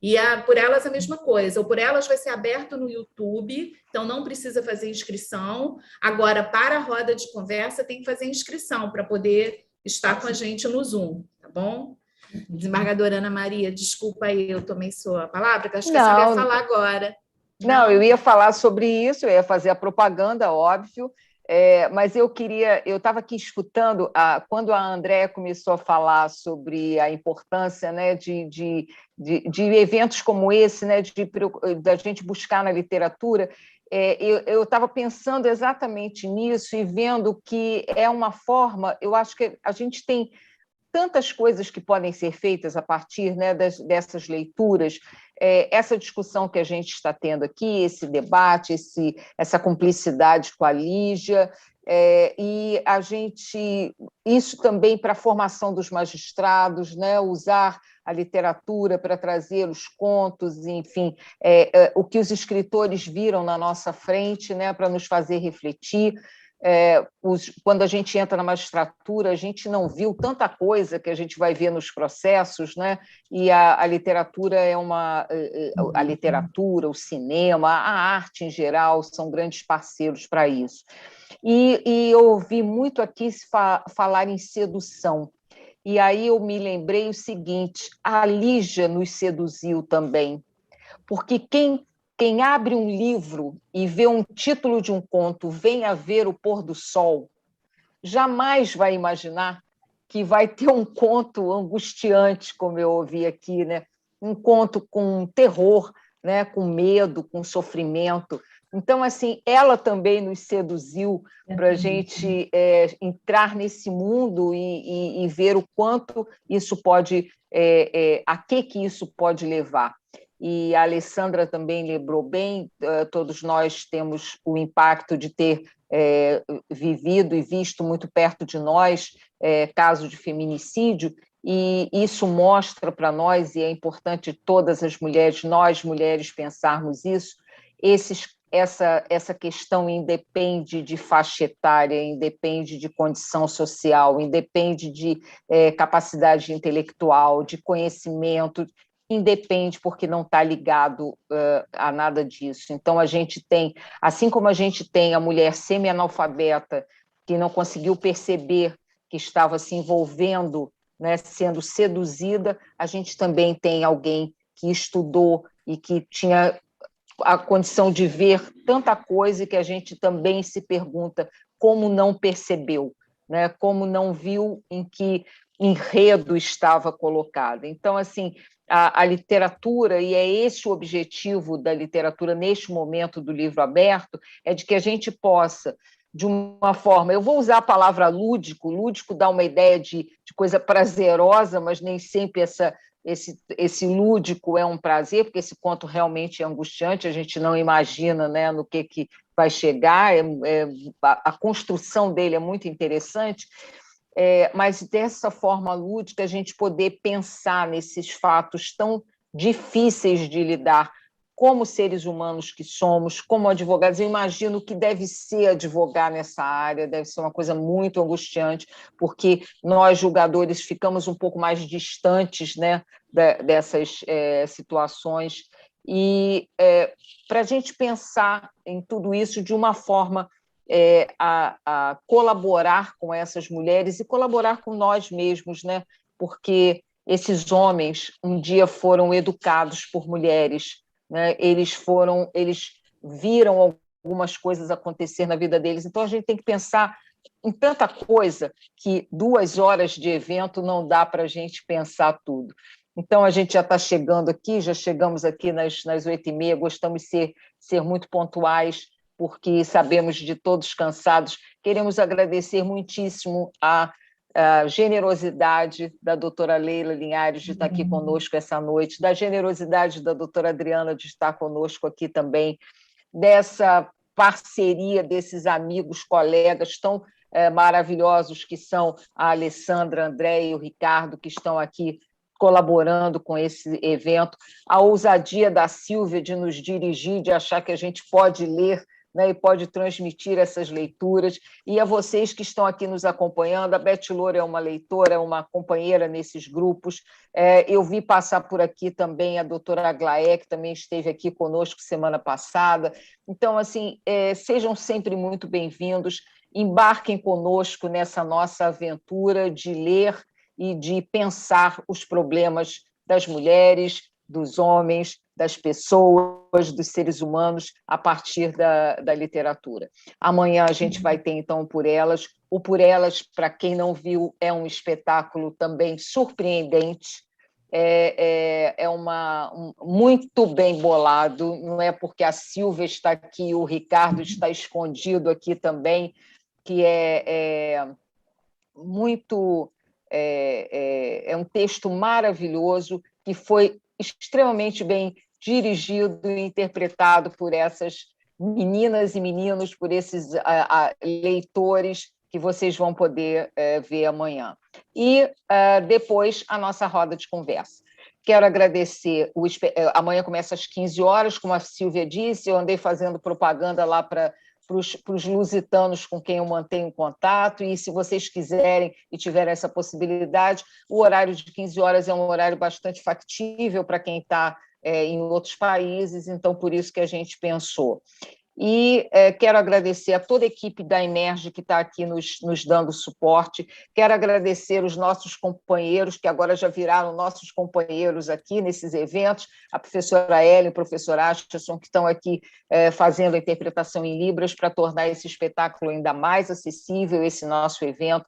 E por elas a mesma coisa. O Por Elas vai ser aberto no YouTube, então não precisa fazer inscrição. Agora, para a roda de conversa, tem que fazer inscrição para poder estar com a gente no Zoom, tá bom? Desembargadora Ana Maria, desculpa aí, eu tomei sua palavra, que acho que você ia falar agora. Não, eu ia falar sobre isso, eu ia fazer a propaganda, óbvio, mas eu estava aqui escutando, quando a Andréa começou a falar sobre a importância, né, de eventos como esse, né, da gente buscar na literatura, eu estava pensando exatamente nisso e vendo que é uma forma, eu acho que a gente tem tantas coisas que podem ser feitas a partir, né, dessas leituras, essa discussão que a gente está tendo aqui, esse debate, essa cumplicidade com a Lígia, e a gente, isso também para a formação dos magistrados, né, usar a literatura para trazer os contos, enfim, o que os escritores viram na nossa frente, né, para nos fazer refletir. Quando a gente entra na magistratura, a gente não viu tanta coisa que a gente vai ver nos processos, né? E a literatura a literatura, o cinema, a arte em geral são grandes parceiros para isso. E eu ouvi muito aqui se falar em sedução. E aí eu me lembrei o seguinte: a Lígia nos seduziu também, porque quem abre um livro e vê um título de um conto, Venha Ver o Pôr do Sol, jamais vai imaginar que vai ter um conto angustiante, como eu ouvi aqui, né? Um conto com terror, né? Com medo, com sofrimento. Então, assim, ela também nos seduziu para a gente entrar nesse mundo e ver o quanto isso pode, a que isso pode levar. E a Alessandra também lembrou bem, todos nós temos o impacto de ter vivido e visto muito perto de nós caso de feminicídio, e isso mostra para nós, e é importante todas as mulheres, nós mulheres, pensarmos isso, essa questão independe de faixa etária, independe de condição social, independe de capacidade intelectual, de conhecimento, independe porque não está ligado a nada disso. Então, a gente tem, assim como a gente tem a mulher semi-analfabeta que não conseguiu perceber que estava se envolvendo, né, sendo seduzida, a gente também tem alguém que estudou e que tinha a condição de ver tanta coisa que a gente também se pergunta como não percebeu, né? Como não viu em que enredo estava colocado. Então, assim, a literatura, e é esse o objetivo da literatura neste momento do livro aberto, é de que a gente possa, de uma forma, eu vou usar a palavra lúdico dá uma ideia de coisa prazerosa, mas nem sempre esse lúdico é um prazer, porque esse conto realmente é angustiante, a gente não imagina, né, no que vai chegar, a construção dele é muito interessante, mas dessa forma lúdica a gente poder pensar nesses fatos tão difíceis de lidar, como seres humanos que somos, como advogados. Eu imagino que deve ser advogar nessa área, deve ser uma coisa muito angustiante, porque nós, julgadores, ficamos um pouco mais distantes, né, dessas situações, e para a gente pensar em tudo isso de uma forma a colaborar com essas mulheres e colaborar com nós mesmos, né, porque esses homens um dia foram educados por mulheres, né? Eles viram algumas coisas acontecer na vida deles, então a gente tem que pensar em tanta coisa que 2 horas de evento não dá para a gente pensar tudo. Então a gente já está chegando aqui, já chegamos aqui nas 8h30, gostamos de ser muito pontuais, porque sabemos de todos cansados. Queremos agradecer muitíssimo a a generosidade da doutora Leila Linhares de estar aqui conosco essa noite, da generosidade da doutora Adriana de estar conosco aqui também, dessa parceria desses amigos, colegas tão maravilhosos que são a Alessandra, a André e o Ricardo, que estão aqui colaborando com esse evento, a ousadia da Sílvia de nos dirigir, de achar que a gente pode ler, né, e pode transmitir essas leituras, e a vocês que estão aqui nos acompanhando. A Beth Loura é uma leitora, é uma companheira nesses grupos. Eu vi passar por aqui também a doutora Aglaé, que também esteve aqui conosco semana passada. Então, assim, sejam sempre muito bem-vindos, embarquem conosco nessa nossa aventura de ler e de pensar os problemas das mulheres, dos homens, das pessoas, dos seres humanos, a partir da literatura. Amanhã a gente vai ter, então, o Por Elas. O Por Elas, para quem não viu, é um espetáculo também surpreendente, muito bem bolado, não é porque a Silvia está aqui, o Ricardo está escondido aqui também, que é um texto maravilhoso, que foi extremamente bem dirigido e interpretado por essas meninas e meninos, por esses leitores que vocês vão poder ver amanhã. E depois a nossa roda de conversa. Quero agradecer, amanhã começa às 15 horas, como a Silvia disse, eu andei fazendo propaganda lá para os lusitanos com quem eu mantenho contato, e se vocês quiserem e tiverem essa possibilidade, o horário de 15 horas é um horário bastante factível para quem está em outros países, então por isso que a gente pensou. E quero agradecer a toda a equipe da Emerge que está aqui nos dando suporte, quero agradecer os nossos companheiros, que agora já viraram nossos companheiros aqui nesses eventos, a professora Ellen, o professor Ashton, que estão aqui fazendo a interpretação em Libras para tornar esse espetáculo ainda mais acessível, esse nosso evento.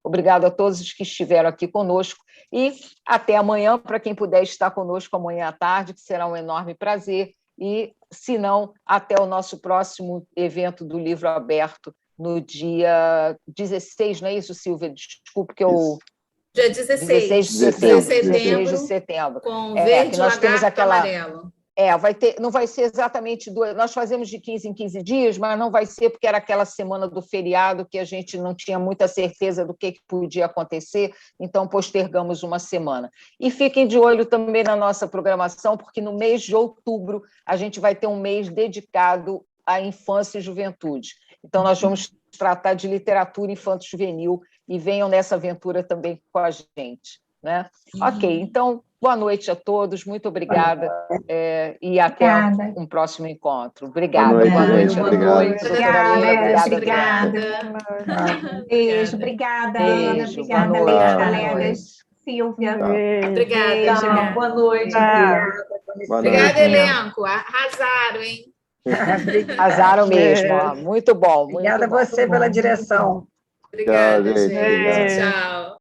Obrigado a todos os que estiveram aqui conosco e até amanhã, para quem puder estar conosco amanhã à tarde, que será um enorme prazer. E, se não, até o nosso próximo evento do Livro Aberto, no dia 16, não é isso, Silvia? Desculpe que eu... Dia 16 de setembro. Com verde, nós temos amarelo. Não vai ser exatamente nós fazemos de 15 em 15 dias, mas não vai ser porque era aquela semana do feriado que a gente não tinha muita certeza do que podia acontecer, então postergamos uma semana. E fiquem de olho também na nossa programação, porque no mês de outubro a gente vai ter um mês dedicado à infância e juventude. Então nós vamos tratar de literatura infanto-juvenil e venham nessa aventura também com a gente, né? Ok, então... Boa noite a todos, muito obrigada e até um próximo encontro. Obrigada. Boa noite. Obrigada. Beijo, obrigada, Ana. Obrigada, Leila, colegas. Silvia. Obrigada. Boa noite. Obrigada, elenco. Arrasaram, hein? Arrasaram mesmo. Muito bom. Obrigada a você pela direção. Obrigada, gente. Tchau.